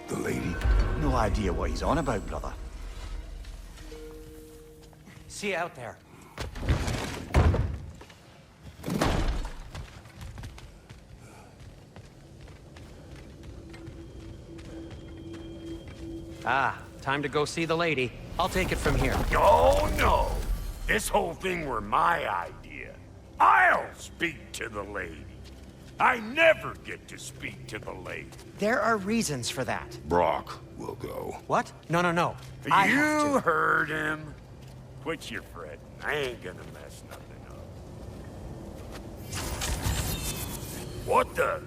The lady?
No idea what he's on about, brother.
See you out there. Ah, time to go see the lady. I'll take it from here.
Oh, no. This whole thing were my idea. I'll speak to the lady. I never get to speak to the lady.
There are reasons for that.
Brock will go.
What? No.
You heard him. Quit your fretting. I ain't gonna mess nothing up. What the?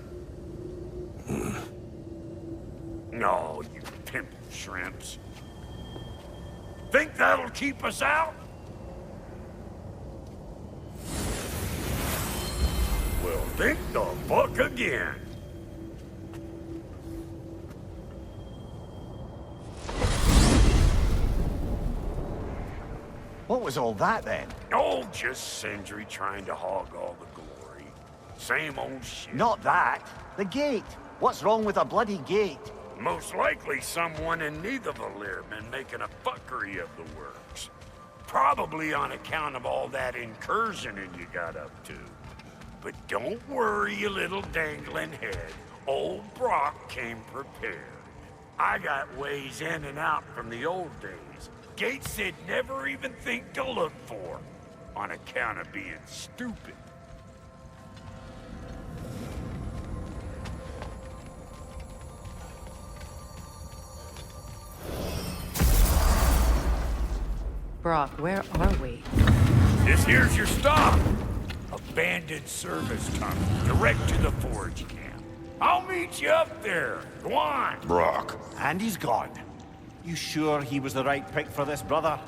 No, you pimple shrimps. Think that'll keep us out? Well, think the fuck again.
What was all that, then?
Oh, just Sindri trying to hog all the glory. Same old shit.
Not that. The gate. What's wrong with a bloody gate?
Most likely someone in Nidavellir been making a fuckery of the works. Probably on account of all that incursioning you got up to. But don't worry, you little dangling head. Old Brock came prepared. I got ways in and out from the old days. Gates they'd never even think to look for, on account of being stupid.
Brock, where are we?
This here's your stop. Abandoned service tunnel, direct to the forge camp. I'll meet you up there. Go on.
Brock.
And he's gone. You sure he was the right pick for this, brother?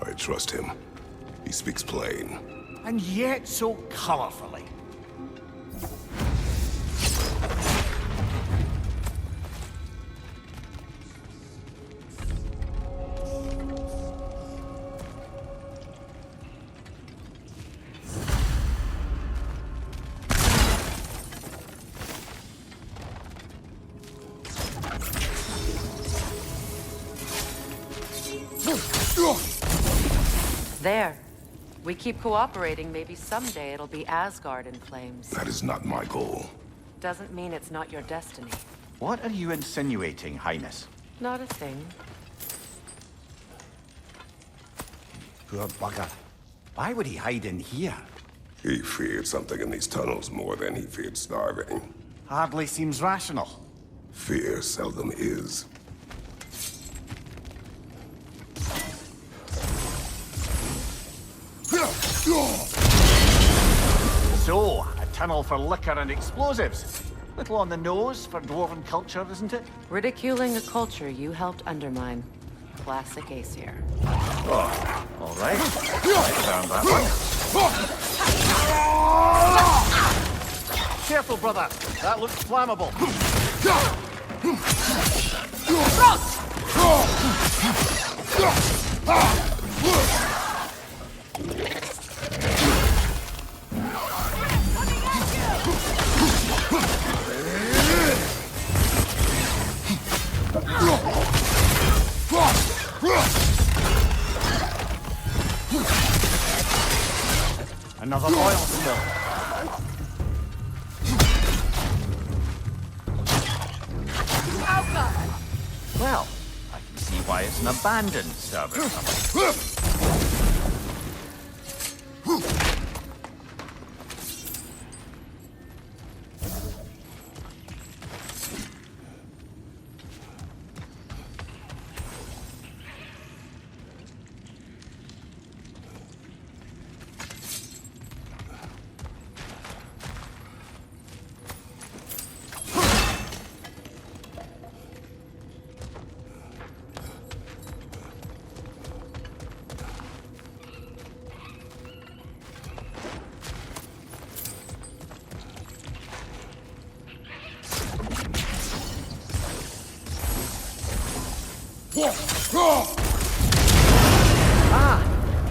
I trust him. He speaks plain.
And yet so colorfully.
There. We keep cooperating, maybe someday it'll be Asgard in flames.
That is not my goal.
Doesn't mean it's not your destiny.
What are you insinuating, Highness?
Not a thing.
Poor bugger. Why would he hide in here?
He feared something in these tunnels more than he feared starving.
Hardly seems rational.
Fear seldom is.
So, a tunnel for liquor and explosives. Little on the nose for dwarven culture, isn't it?
Ridiculing a culture you helped undermine. Classic Aesir.
Oh, all right. Let's down that one. Careful, brother. That looks flammable. Another oil spill. Well, I can see why it's an abandoned service.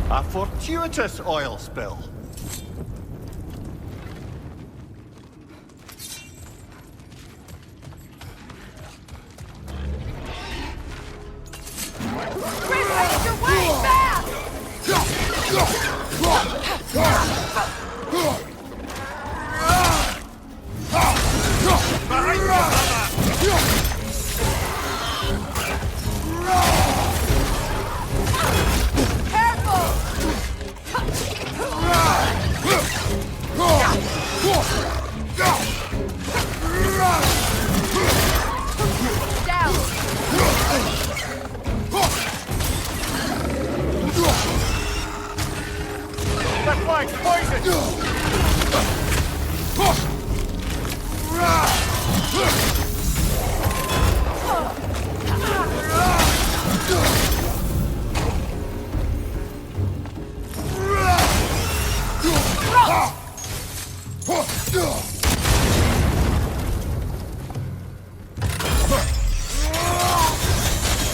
A fortuitous oil spill.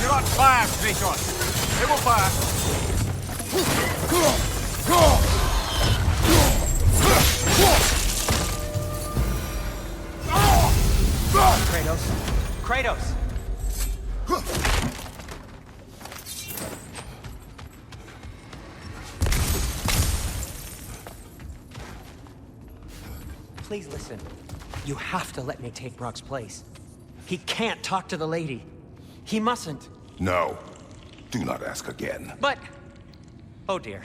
You're on fire, Kratos. They will fire.
Kratos! Please listen. You have to let me take Brock's place. He can't talk to the lady. He mustn't.
No. Do not ask again.
But... oh dear.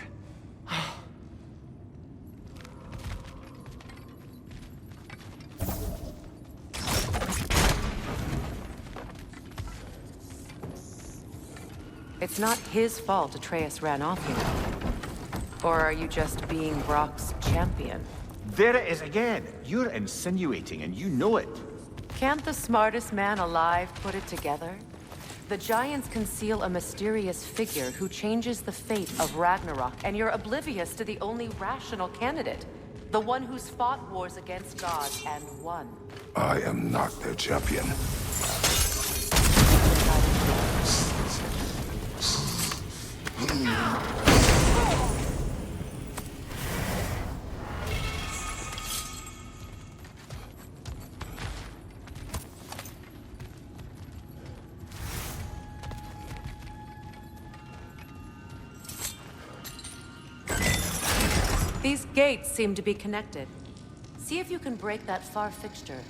It's not his fault Atreus ran off, you know. Or are you just being Brock's champion?
There it is again. You're insinuating and you know it.
Can't the smartest man alive put it together? The Giants conceal a mysterious figure who changes the fate of Ragnarok, and you're oblivious to the only rational candidate. The one who's fought wars against gods and won.
I am not their champion.
These gates seem to be connected. See if you can break that far fixture.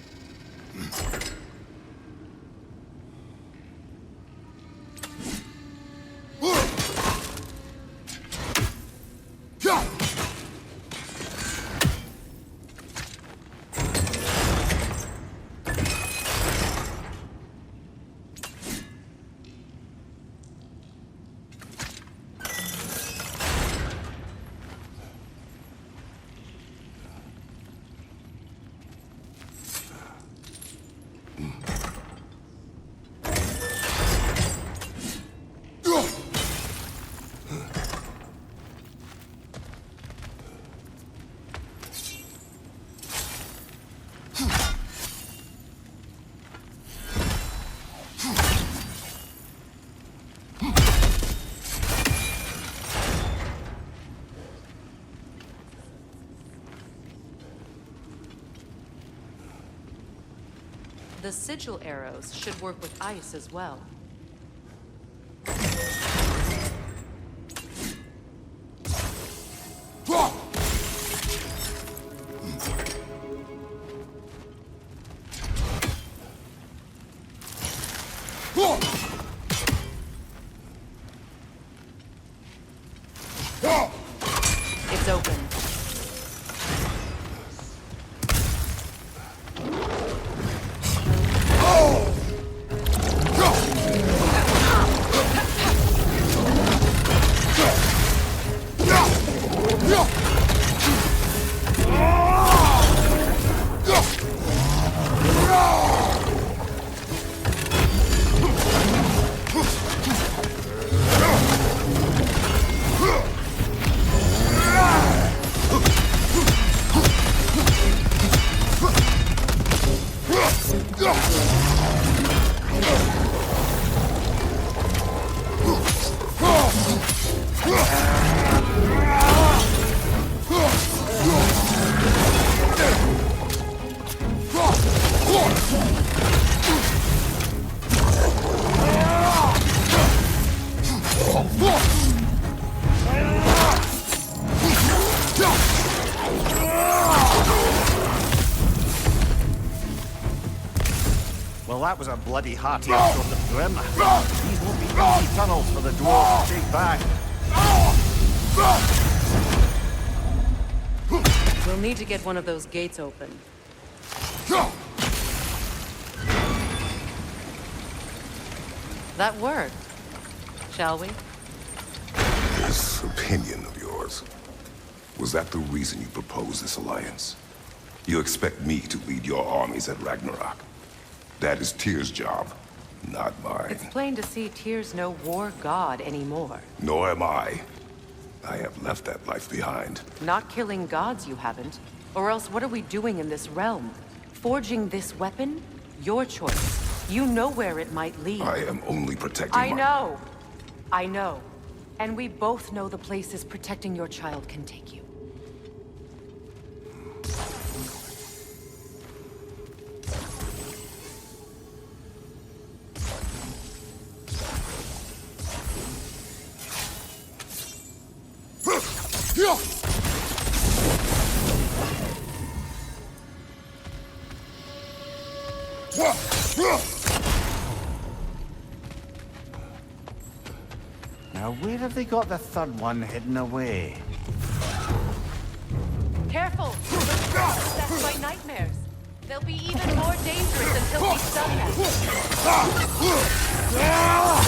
The sigil arrows should work with ice as well. It's open.
Well, that was a bloody hearty assault of Grim. These won't be easy tunnels for the dwarves to take back.
We'll need to get one of those gates open. That worked. Shall we?
This opinion of yours, was that the reason you proposed this alliance? You expect me to lead your armies at Ragnarok? That is Tyr's job, not mine.
It's plain to see Tyr's no war god anymore.
Nor am I. I have left that life behind.
Not killing gods, you haven't. Or else what are we doing in this realm? Forging this weapon? Your choice. You know where it might lead.
I am only protecting
I know. I know. And we both know the places protecting your child can take you.
Now, where have they got the third one hidden away?
Careful! Those are possessed by nightmares. They'll be even more dangerous until we stun them. Down!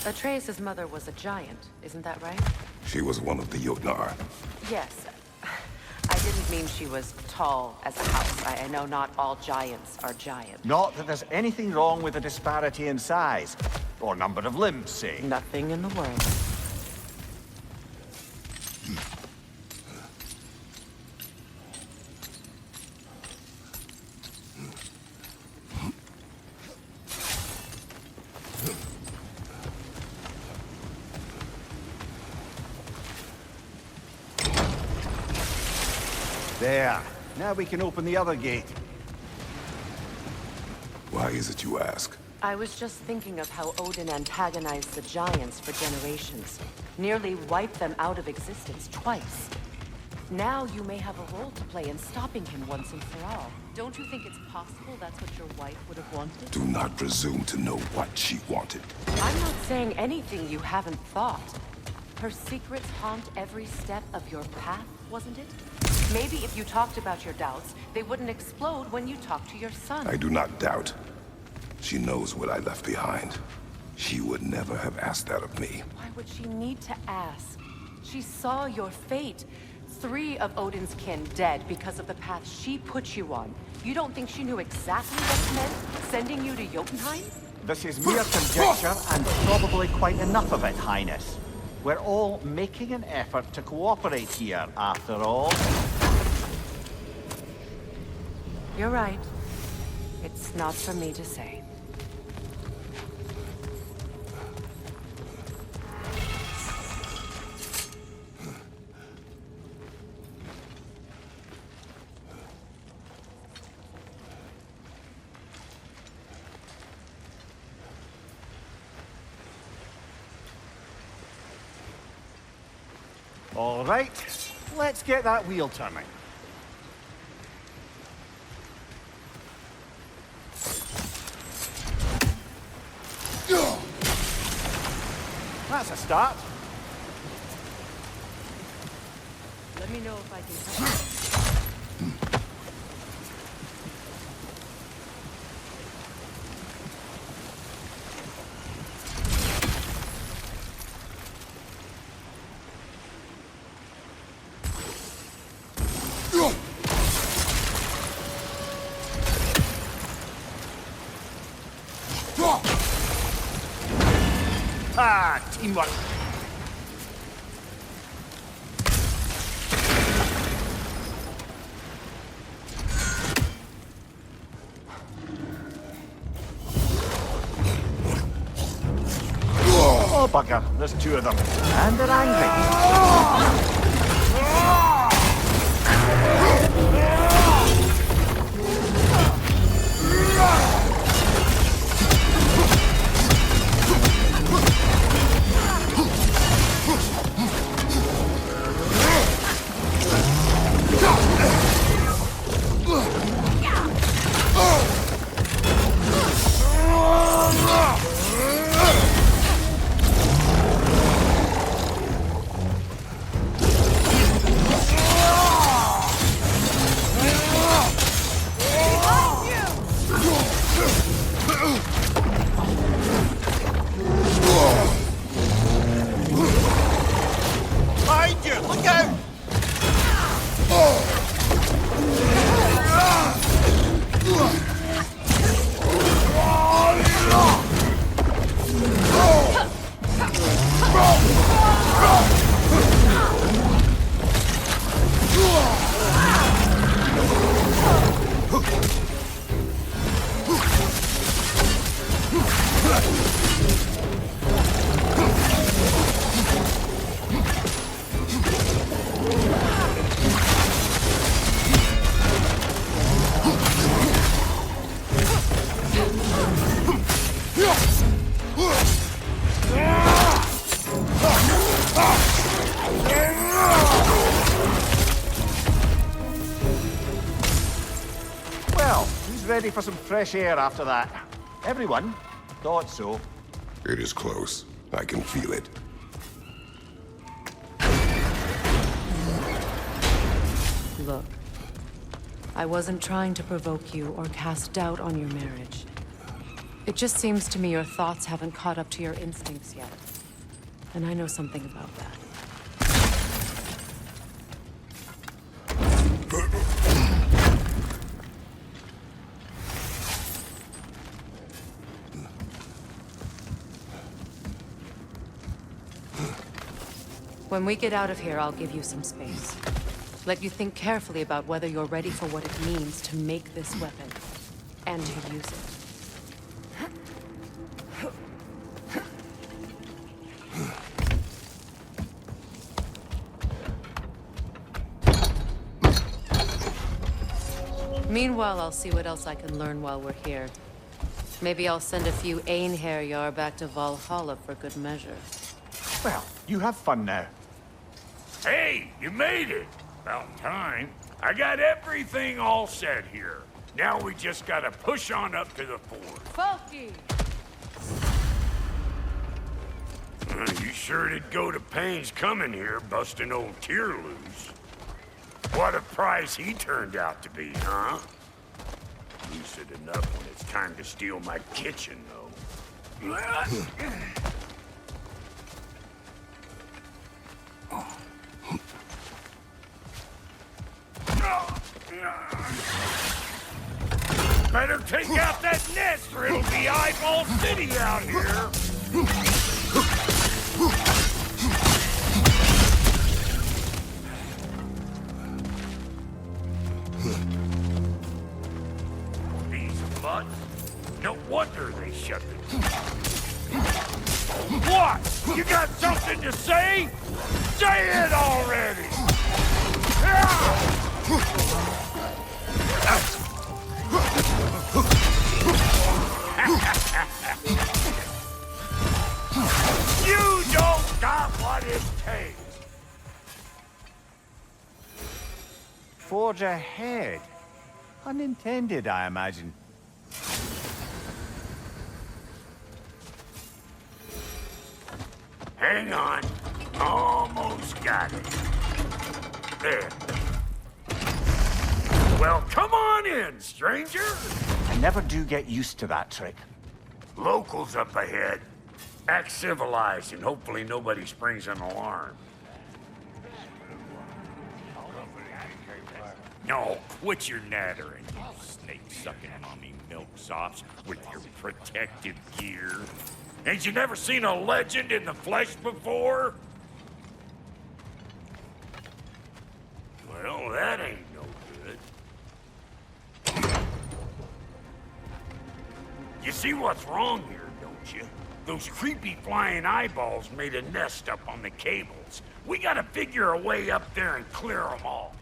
Atreus' mother was a giant, isn't that right?
She was one of the Jotnar.
Yes. I didn't mean she was tall as a house. I know not all giants are giants.
Not that there's anything wrong with the disparity in size. Or number of limbs, say.
Nothing in the world.
There. Now we can open the other gate.
Why is it you ask?
I was just thinking of how Odin antagonized the giants for generations. Nearly wiped them out of existence twice. Now you may have a role to play in stopping him once and for all. Don't you think it's possible that's what your wife would have wanted?
Do not presume to know what she wanted.
I'm not saying anything you haven't thought. Her secrets haunt every step of your path, wasn't it? Maybe if you talked about your doubts, they wouldn't explode when you talked to your son.
I do not doubt. She knows what I left behind. She would never have asked that of me.
Why would she need to ask? She saw your fate. 3 of Odin's kin dead because of the path she put you on. You don't think she knew exactly what it meant, sending you to Jotunheim?
This is mere conjecture, and probably quite enough of it, Highness. We're all making an effort to cooperate here, after all.
You're right. It's not for me to say.
All right, let's get that wheel turning. That's a start.
Let me know if I can help.
Ah, teamwork. Oh, bugger. There's 2 of them. And they're angry. Ready for some fresh air after that. Everyone thought so.
It is close. I can feel it.
Look, I wasn't trying to provoke you or cast doubt on your marriage. It just seems to me your thoughts haven't caught up to your instincts yet. And I know something about that. When we get out of here, I'll give you some space. Let you think carefully about whether you're ready for what it means to make this weapon, and to use it. Meanwhile, I'll see what else I can learn while we're here. Maybe I'll send a few Einherjar back to Valhalla for good measure.
Well, you have fun now.
Hey, you made it! About time. I got everything all set here. Now we just gotta push on up to the fort.
Falky!
You sure did go to pains coming here, busting old Tyr loose. What a prize he turned out to be, huh? Lucid enough when it's time to steal my kitchen, though. Better take out that nest or it'll be eyeball city out here. These mutts, no wonder they shut the door. What? You got something to say? Say it already! You don't got what it takes.
Forge ahead. Unintended, I imagine.
Hang on. Almost got it. There. Well, come on in, stranger.
I never do get used to that trick.
Locals up ahead. Act civilized and hopefully nobody springs an alarm. No, quit your nattering, you snake-sucking mommy milksops with your protective gear. Ain't you never seen a legend in the flesh before? Well, that ain't no good. You see what's wrong here, don't you? Those creepy flying eyeballs made a nest up on the cables. We gotta figure a way up there and clear them all.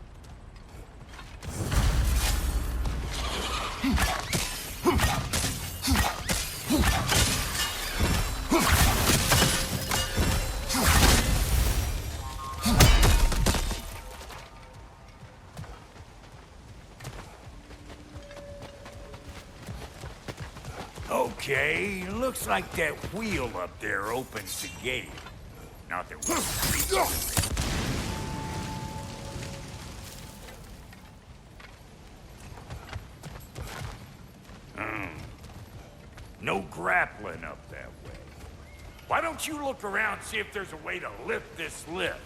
Okay, looks like that wheel up there opens the gate. Not that we're no grappling up that way. Why don't you look around, see if there's a way to lift this lift?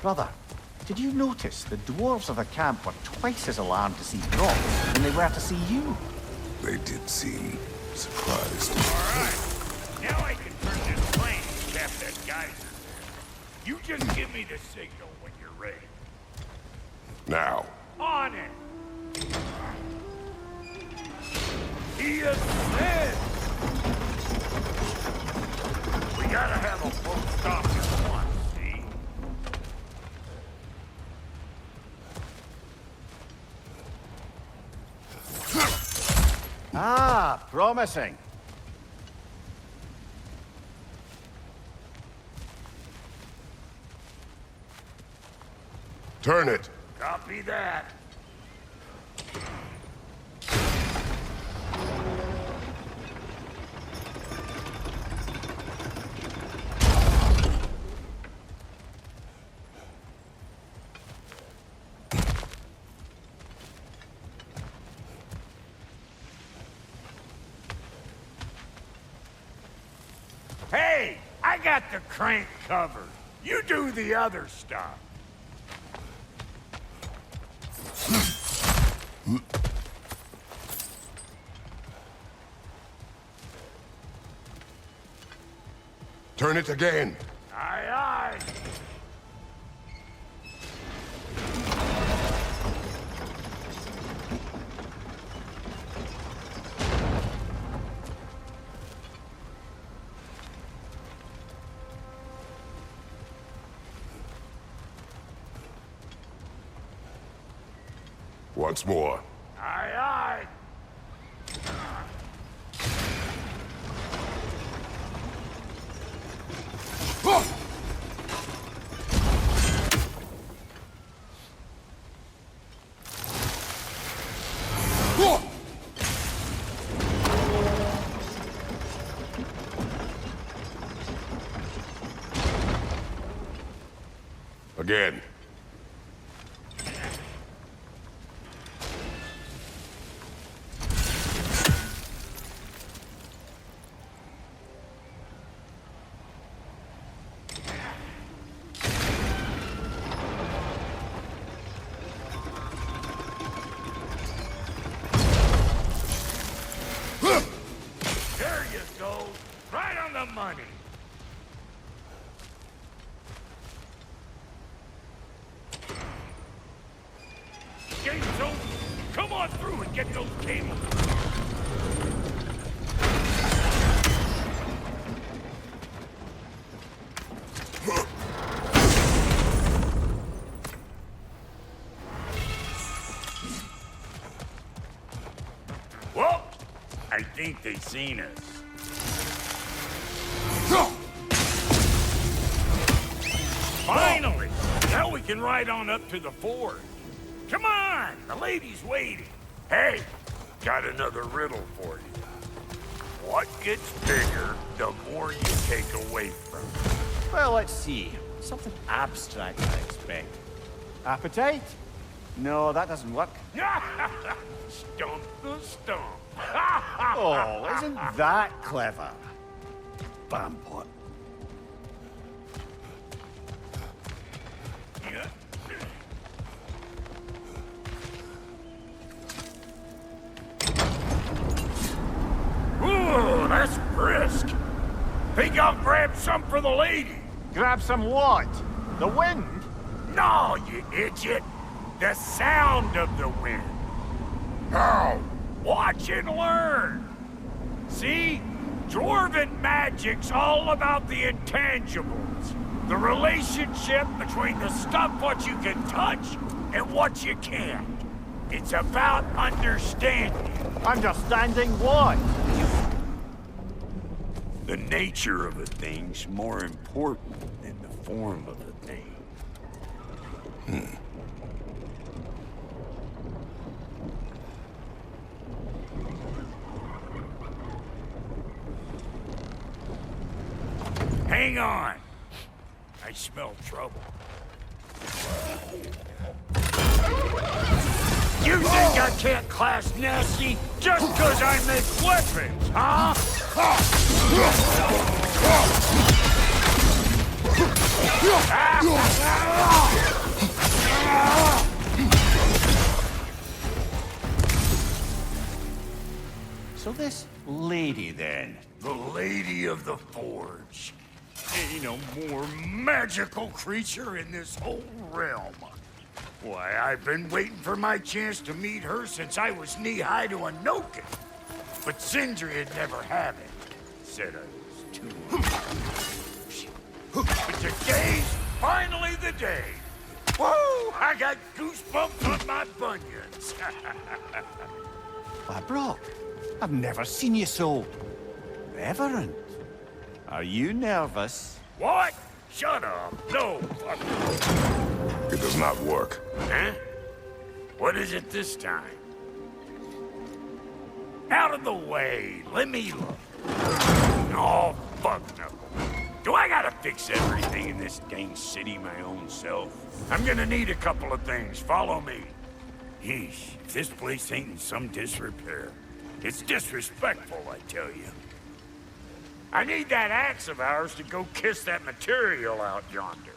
Brother, did you notice the dwarves of the camp were twice as alarmed to see Brock than they were to see you?
They did seem surprised.
All right. Now I can turn this plane and cap that geyser there. You just give me the signal when you're ready.
Now.
On it! He is dead! We gotta have a full stop at once, see?
Ah, promising.
Turn it.
Copy that. Hey, I got the crank covered. You do the other stuff.
Turn it again.
Aye, aye.
Once more.
Aye, aye.
Again.
There you go. Right on the money. Game's over. Come on through and get those cables. Well, I think they seen us. Finally! Now we can ride on up to the fort. Come on! The lady's waiting. Hey, got another riddle for you. What gets bigger the more you take away from it?
Well, let's see. Something abstract, I expect. Appetite? No, that doesn't work.
Stump the stump.
Oh, isn't that clever? Bampot.
Ooh, that's brisk. Think I'll grab some for the lady.
Grab some what? The wind?
No, you idiot. The sound of the wind. Now, watch and learn. See? Dwarven magic's all about the intangibles. The relationship between the stuff what you can touch and what you can't. It's about understanding.
Understanding what?
The nature of a thing's more important than the form of a thing. Hang on. I smell trouble. You think I can't class nasty just because I make weapons, huh?
So this lady, then?
The Lady of the Forge. Ain't a more magical creature in this whole realm. Why, I've been waiting for my chance to meet her since I was knee-high to a Noken. But Sindri had never had it. Said I was too young. But today's finally the day. Woo! I got goosebumps on my bunions.
Why, Brock, I've never seen you so reverent. Are you nervous?
What? Shut up. No.
It does not work.
Huh? What is it this time? Out of the way. Let me look. Oh, fuck no. Do I gotta fix everything in this dang city my own self? I'm gonna need a couple of things. Follow me. Yeesh, if this place ain't in some disrepair. It's disrespectful, I tell you. I need that axe of ours to go kiss that material out yonder.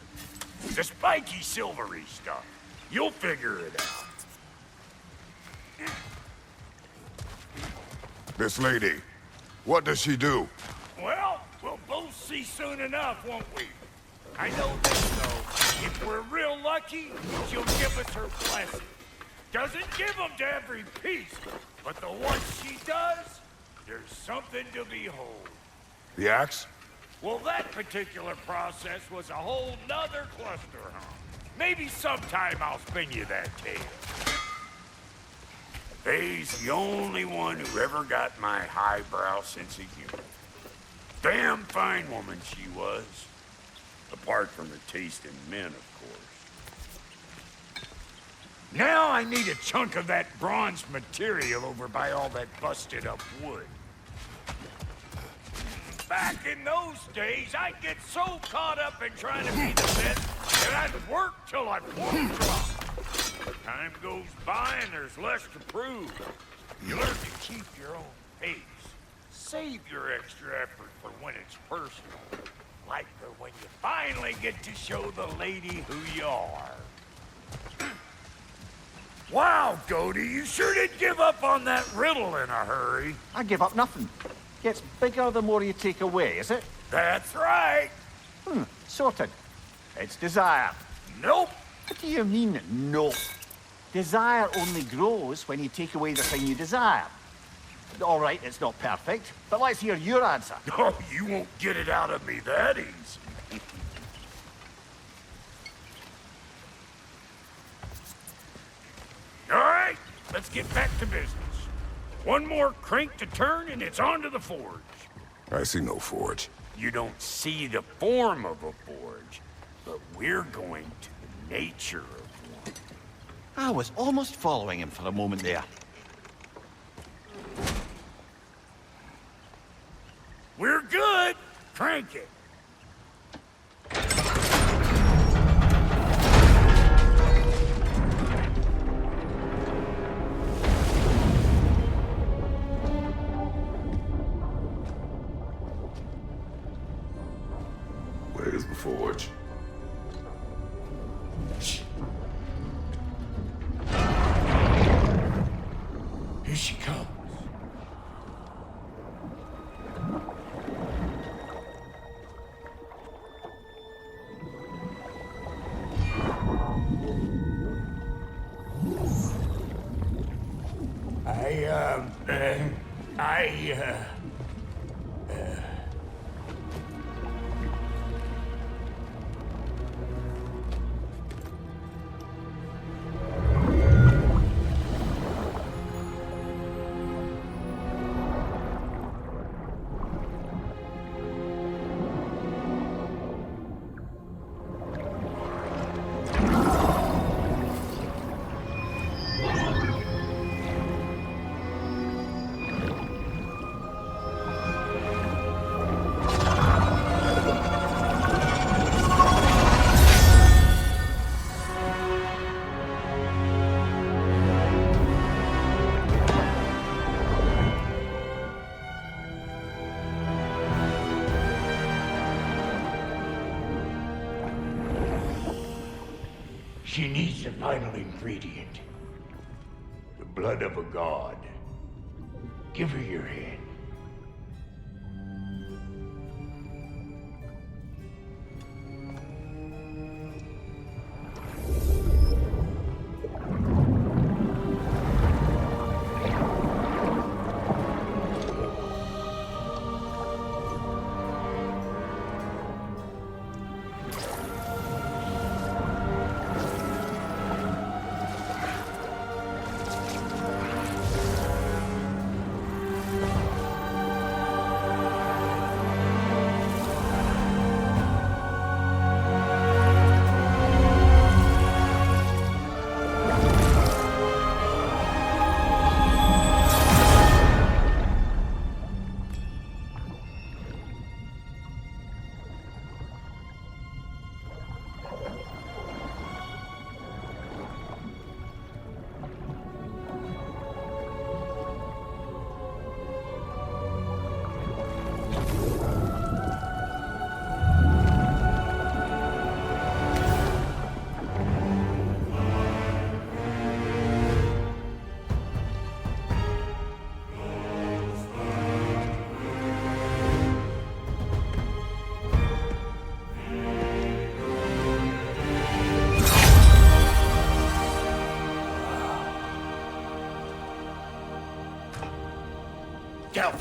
The spiky, silvery stuff. You'll figure it out.
This lady, what does she do?
Well, we'll both see soon enough, won't we? I know this, though. If we're real lucky, she'll give us her blessing. Doesn't give them to every piece, but the ones she does, there's something to behold.
The axe?
Well, that particular process was a whole nother cluster, huh? Maybe sometime I'll spin you that tale. Faye's the only one who ever got my highbrow sense of humor. Damn fine woman she was. Apart from her taste in men, of course. Now I need a chunk of that bronze material over by all that busted up wood. Back in those days, I'd get so caught up in trying to be the best that I'd work till I'd walk drop. Time goes by and there's less to prove. You learn to keep your own pace. Save your extra effort for when it's personal. Like for when you finally get to show the lady who you are. Wow, Goody, you sure did give up on that riddle in a hurry.
I give up nothing. Gets bigger the more you take away, is it?
That's right.
Sorted. It's desire.
Nope.
What do you mean, no? Desire only grows when you take away the thing you desire. All right, it's not perfect, but let's hear your answer.
Oh, you won't get it out of me that easy. All right, let's get back to business. One more crank to turn and it's on to the forge.
I see no forge.
You don't see the form of a forge, but we're going to the nature of one.
I was almost following him for a moment there.
We're good. Crank it.
Where's the forge?
Here she comes. She needs the final ingredient. The blood of a god. Give her your hand.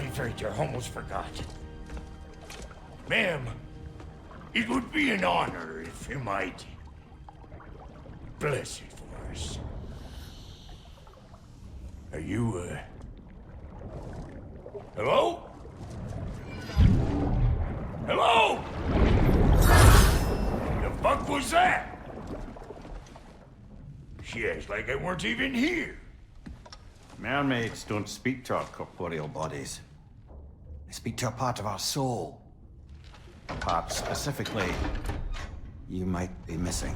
I almost forgot. Ma'am, it would be an honor if you might bless it for us. Are you, Hello? Hello? The fuck was that? She acts like I weren't even here.
Mermaids don't speak to our corporeal bodies. They speak to a part of our soul. A part specifically you might be missing.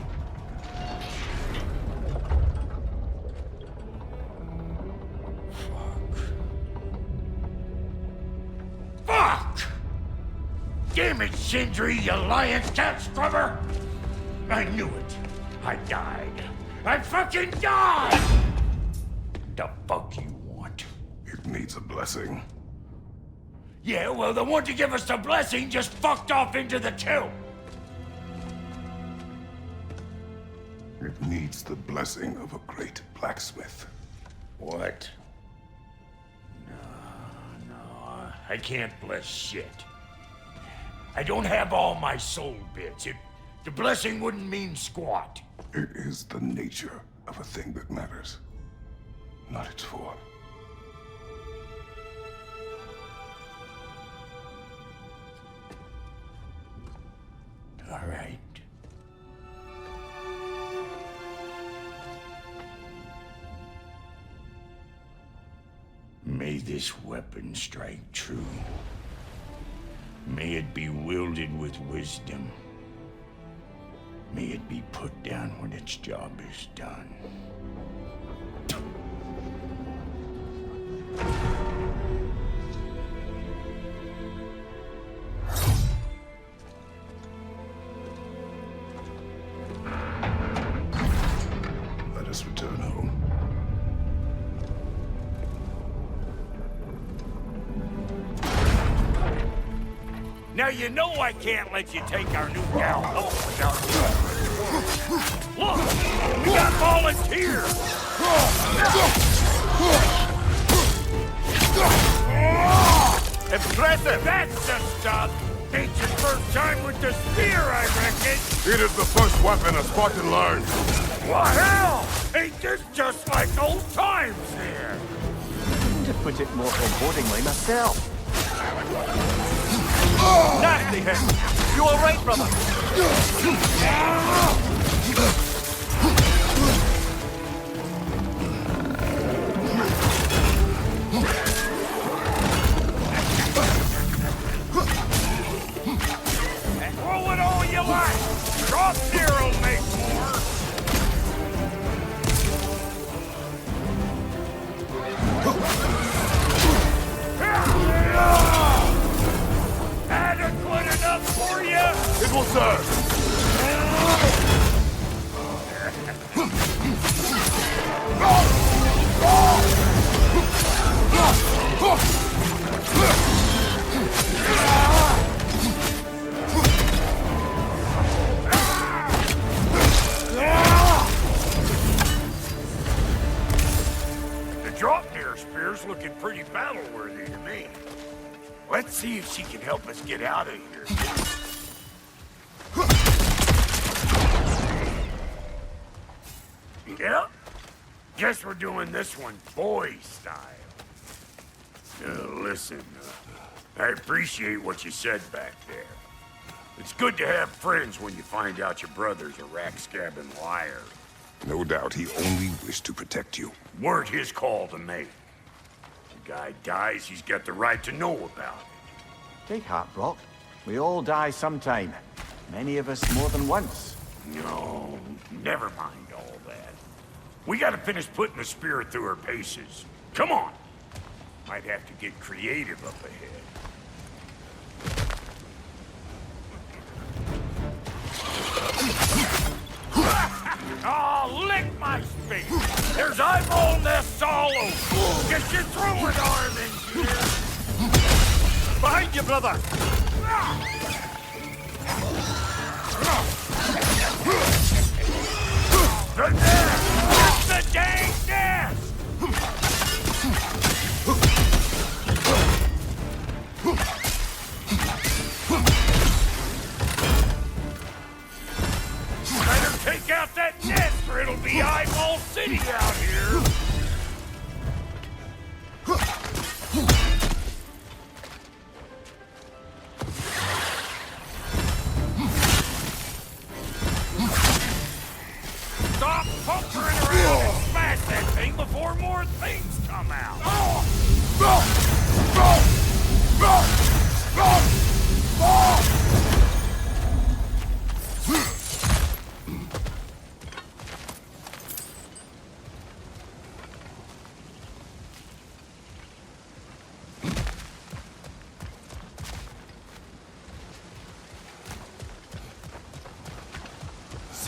Fuck! Damn it, Sindri, you lying cat scrubber! I knew it. I died. I fucking died! The fuck you want?
It needs a blessing.
Yeah, well, the one to give us the blessing just fucked off into the tomb.
It needs the blessing of a great blacksmith.
What? No, I can't bless shit. I don't have all my soul bits. The blessing wouldn't mean squat.
It is the nature of a thing that matters, not its form.
All right. May this weapon strike true. May it be wielded with wisdom. May it be put down when its job is done.
Let us return home.
Now you know I can't let you take our new gal home without you. Look! We got volunteers! Impressive! That's the stuff! Ain't your first time with the spear, I reckon!
It is the first weapon a Spartan learned.
Well, hell! Ain't this just like old times here?
To put it more forebodingly myself.
Nasty him! You all right, brother?
Throw it all you like! DRAUPNIR will make more! Adequate enough for you?
It will serve.
The DRAUPNIR spear's looking pretty battle-worthy to me. Let's see if she can help us get out of here. Yep. Guess we're doing this one boy style. Listen, I appreciate what you said back there. It's good to have friends when you find out your brother's a rack-scabbing liar.
No doubt he only wished to protect you.
Weren't his call to make. The guy dies, he's got the right to know about it.
Take heart, Brock. We all die sometime. Many of us more than once.
No, never mind all that. We gotta finish putting the spirit through her paces. Come on! Might have to get creative up ahead. Oh, lick my face! There's eyeball nests all over! Get your throwing arm in here!
Behind you, brother!
The nest! It's the dang nest! Better take out that nest or it'll be Eyeball City out here!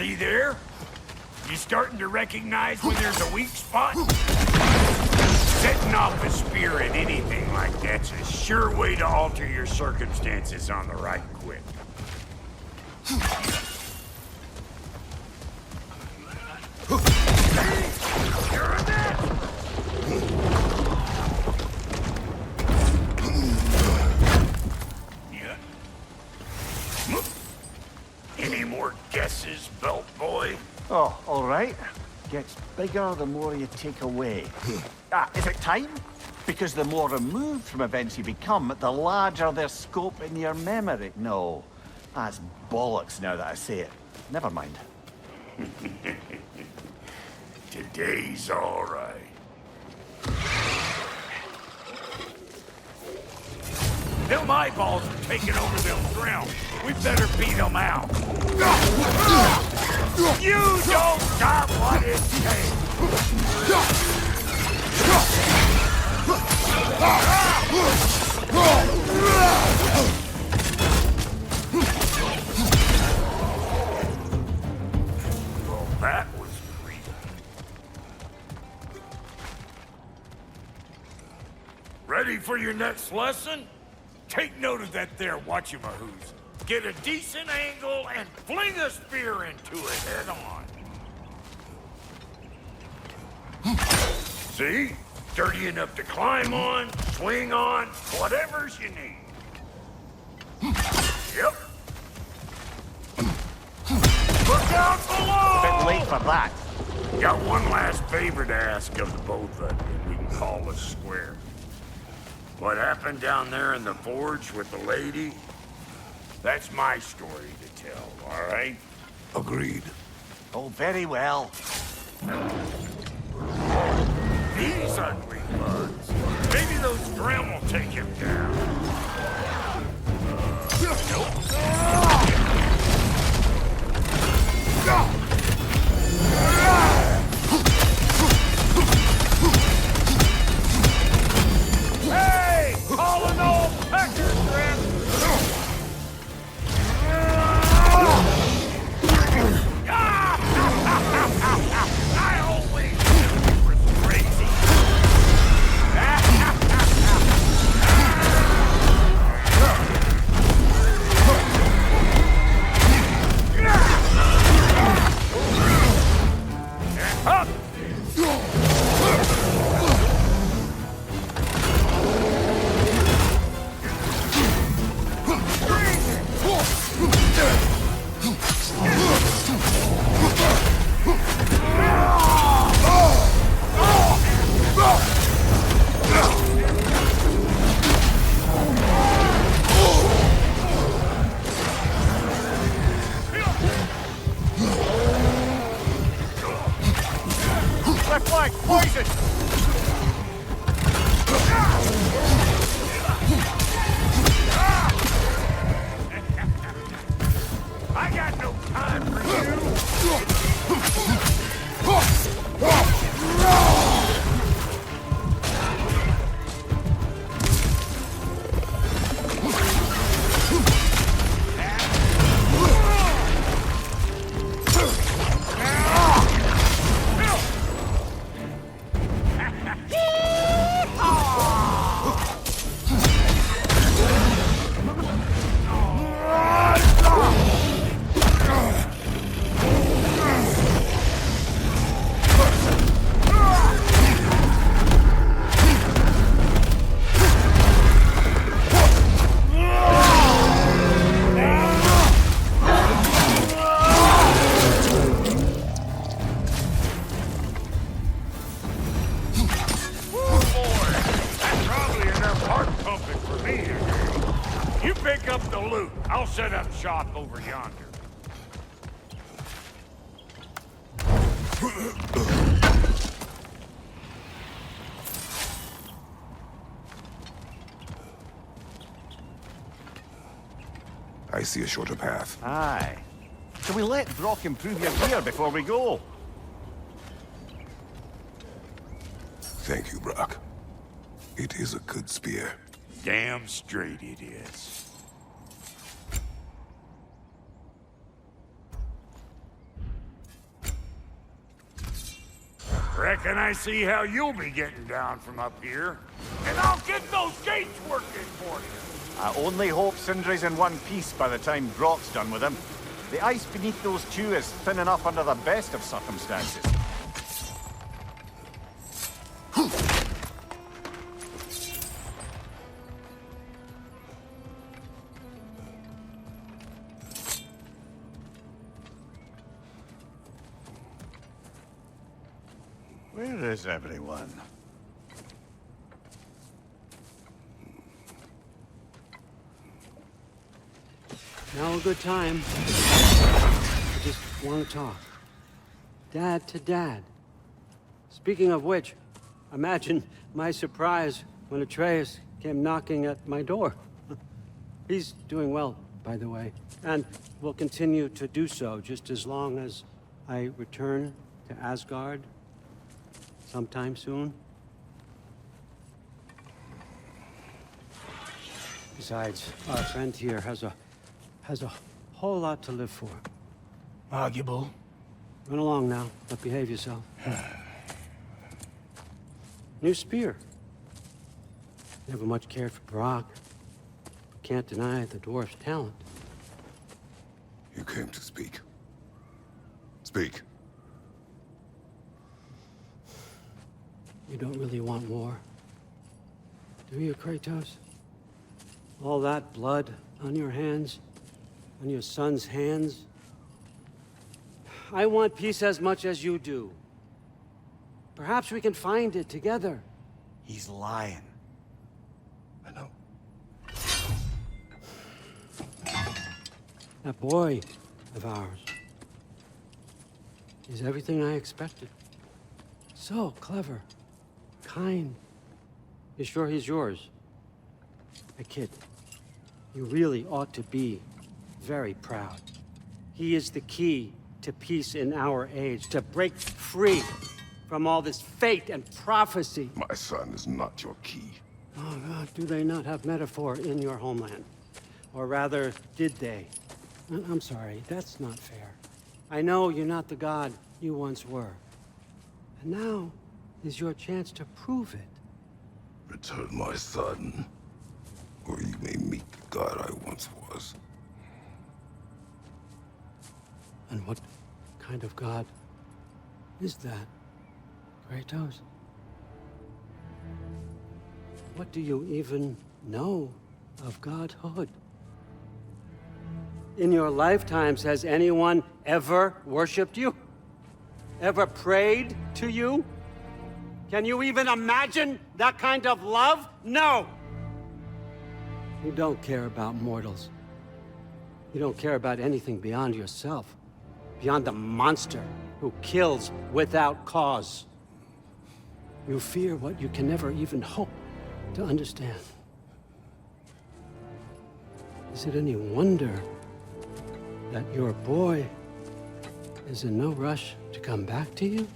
See there? You starting to recognize when there's a weak spot? Setting off a spear at anything like that's a sure way to alter your circumstances on the right quick. You're a mess! Any more guesses, belt boy?
Oh, all right. Gets bigger the more you take away. Is it time? Because the more removed from events you become, the larger their scope in your memory. No, that's bollocks now that I say it. Never mind.
Today's all right. Them eyeballs are taking over them realms. We better beat them out. You don't got what it takes. Well, that was creepy. Ready for your next lesson? Take note of that there whatchamahoos. Get a decent angle and fling a spear into it head on. See? Dirty enough to climb on, swing on, whatever's you need. Yep. Look out below!
Bit late for that.
Got one last favor to ask of the both of you. We can call us square. What happened down there in the forge with the lady? That's my story to tell, all right?
Agreed.
Oh, very well.
These ugly bugs. Maybe those Grimm will take him down. Hey! Call an old pecker, Grimm! I always knew you were crazy. Up!
Left flank, poison!
I got no time for You pick up the loot. I'll set up shop over yonder.
I see a shorter path.
Aye. Can we let Brock improve your gear before we go?
Thank you, Brock. It is a good spear.
Damn straight it is. Reckon I see how you'll be getting down from up here. And I'll get those gates working for you.
I only hope Sindri's in one piece by the time Grot's done with him. The ice beneath those two is thin enough under the best of circumstances. Where is everyone?
Now a good time. I just want to talk. Dad to Dad. Speaking of which, imagine my surprise when Atreus came knocking at my door. He's doing well, by the way, and will continue to do so just as long as I return to Asgard sometime soon. Besides, our friend here has a whole lot to live for.
Arguable.
Run along now, but behave yourself. New spear. Never much cared for Brock. Can't deny the dwarf's talent.
You came to speak. Speak.
You don't really want war, do you, Kratos? All that blood on your hands, on your son's hands. I want peace as much as you do. Perhaps we can find it together.
He's lying.
I know.
That boy of ours is everything I expected. So clever, kind. You sure he's yours? I kid. You really ought to be very proud. He is the key to peace in our age, to break free from all this fate and prophecy.
My son is not your key.
Oh, God, do they not have metaphor in your homeland? Or rather, did they? I'm sorry, that's not fair. I know you're not the god you once were. And now is your chance to prove it.
Return my son, or you may meet the god I once was.
And what kind of god is that, Kratos? What do you even know of godhood? In your lifetimes, has anyone ever worshipped you? Ever prayed to you? Can you even imagine that kind of love? No! You don't care about mortals. You don't care about anything beyond yourself. Beyond the monster who kills without cause. You fear what you can never even hope to understand. Is it any wonder that your boy is in no rush to come back to you?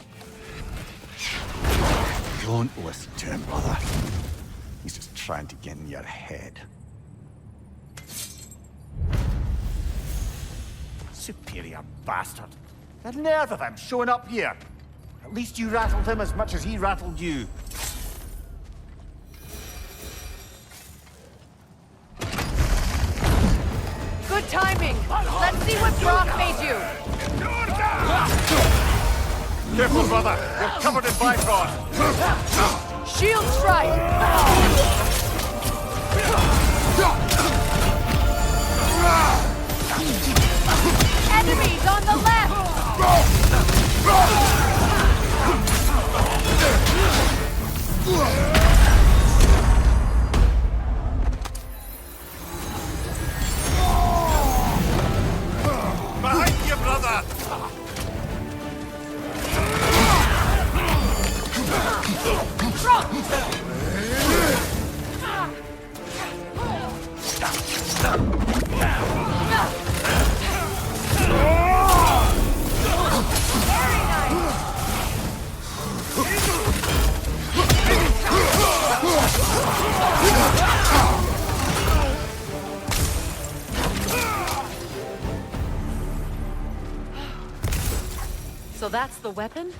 Don't listen to him, brother. He's just trying to get in your head. Superior bastard. The nerve of him showing up here. At least you rattled him as much as he rattled you.
Good timing! Let's see what Brock made you!
Careful, brother. You're covered in Bifrost.
Shield strike! Enemies on the left!
Behind you, brother!
So that's the weapon?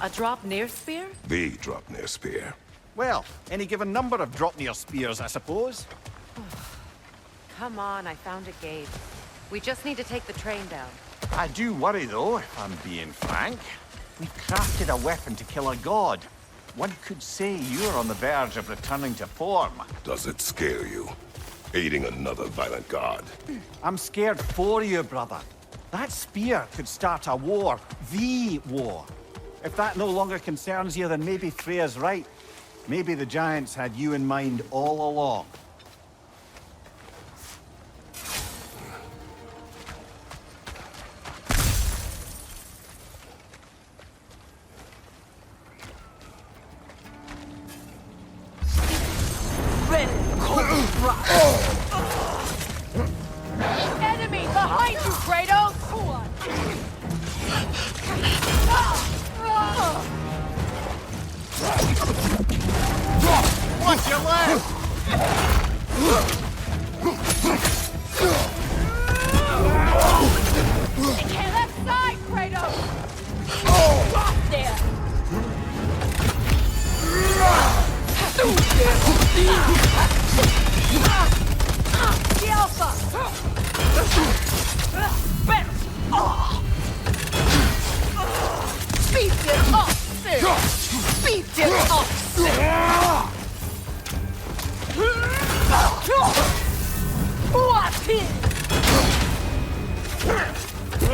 A Draupnir spear?
The DRAUPNIR spear.
Well, any given number of Draupnir spears, I suppose.
Come on, I found a gate. We just need to take the train down.
I do worry, though, if I'm being frank. We've crafted a weapon to kill a god. One could say you're on the verge of returning to form.
Does it scare you? Aiding another violent god?
I'm scared for you, brother. That spear could start a war. The war. If that no longer concerns you, then maybe Freya's right. Maybe the Giants had you in mind all along.
Enemy behind you, Kratos!
Watch your left!
Okay, left side, Kratos! There! The Alpha! Speed it up, sir! Speed it up, sir! What is? The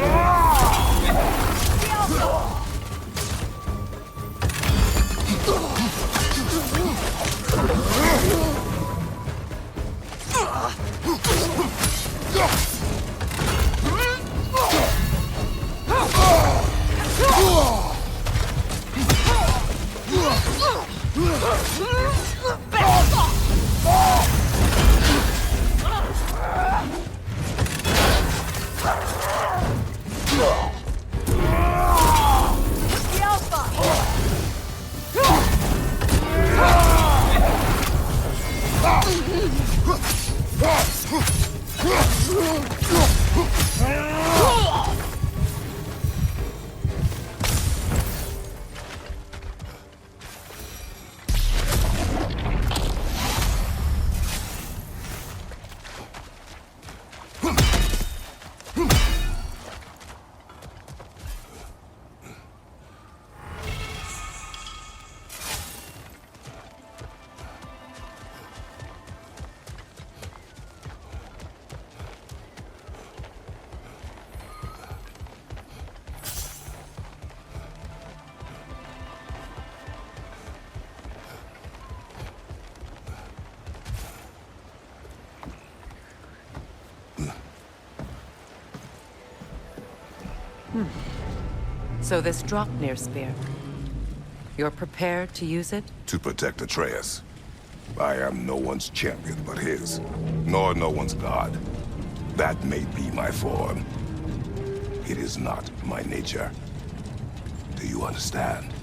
Alpha!
So this Draupnir spear, you're prepared to use it?
To protect Atreus. I am no one's champion but his, nor no one's god. That may be my form. It is not my nature. Do you understand?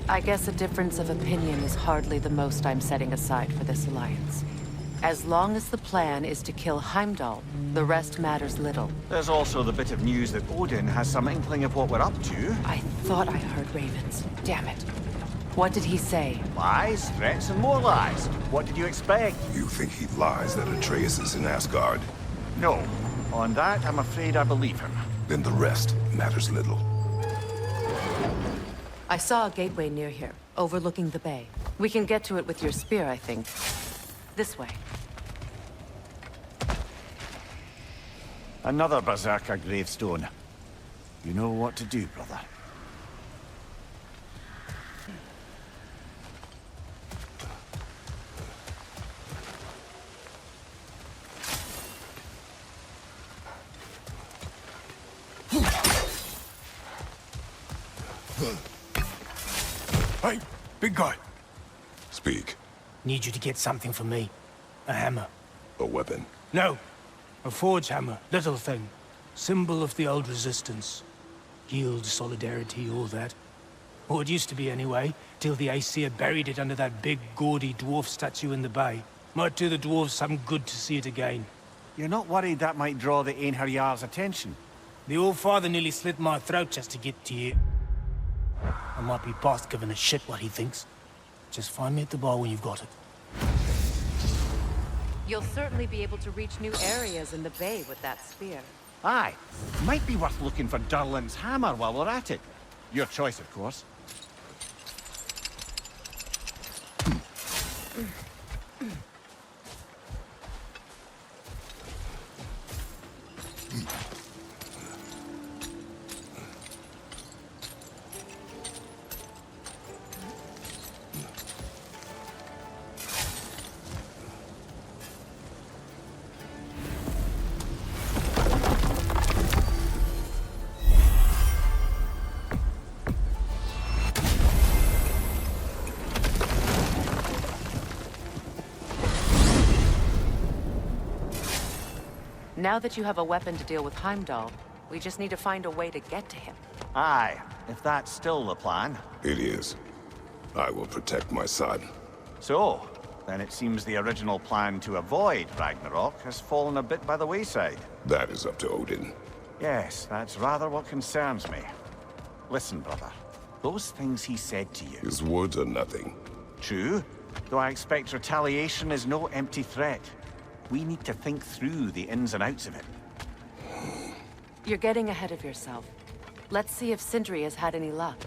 I guess a difference of opinion is hardly the most I'm setting aside for this alliance. As long as the plan is to kill Heimdall, the rest matters little.
There's also the bit of news that Odin has some inkling of what we're up to.
I thought I heard ravens. Damn it. What did he say?
Lies, threats, and more lies. What did you expect?
You think he lies that Atreus is in Asgard?
No. On that, I'm afraid I believe him.
Then the rest matters little.
I saw a gateway near here, overlooking the bay. We can get to it with your spear, I think. This way.
Another Berserker gravestone. You know what to do, brother.
Hey, big guy.
Speak.
Need you to get something for me. A hammer.
A weapon?
No. A forge hammer. Little thing. Symbol of the old resistance. Guild, solidarity, all that. Or it used to be anyway, till the Aesir buried it under that big, gaudy dwarf statue in the bay. Might do the dwarves some good to see it again.
You're not worried that might draw the Einherjar's attention?
The All-Father nearly slit my throat just to get to you. I might be past giving a shit what he thinks. Just find me at the bar when you've got it.
You'll certainly be able to reach new areas in the bay with that spear.
Aye. Might be worth looking for Durlin's hammer while we're at it. Your choice, of course.
Now that you have a weapon to deal with Heimdall, we just need to find a way to get to him.
Aye, if that's still the plan.
It is. I will protect my son.
So, then it seems the original plan to avoid Ragnarok has fallen a bit by the wayside.
That is up to Odin.
Yes, that's rather what concerns me. Listen, brother. Those things he said to you...
His words are nothing.
True, though I expect retaliation is no empty threat. We need to think through the ins and outs of it.
You're getting ahead of yourself. Let's see if Sindri has had any luck.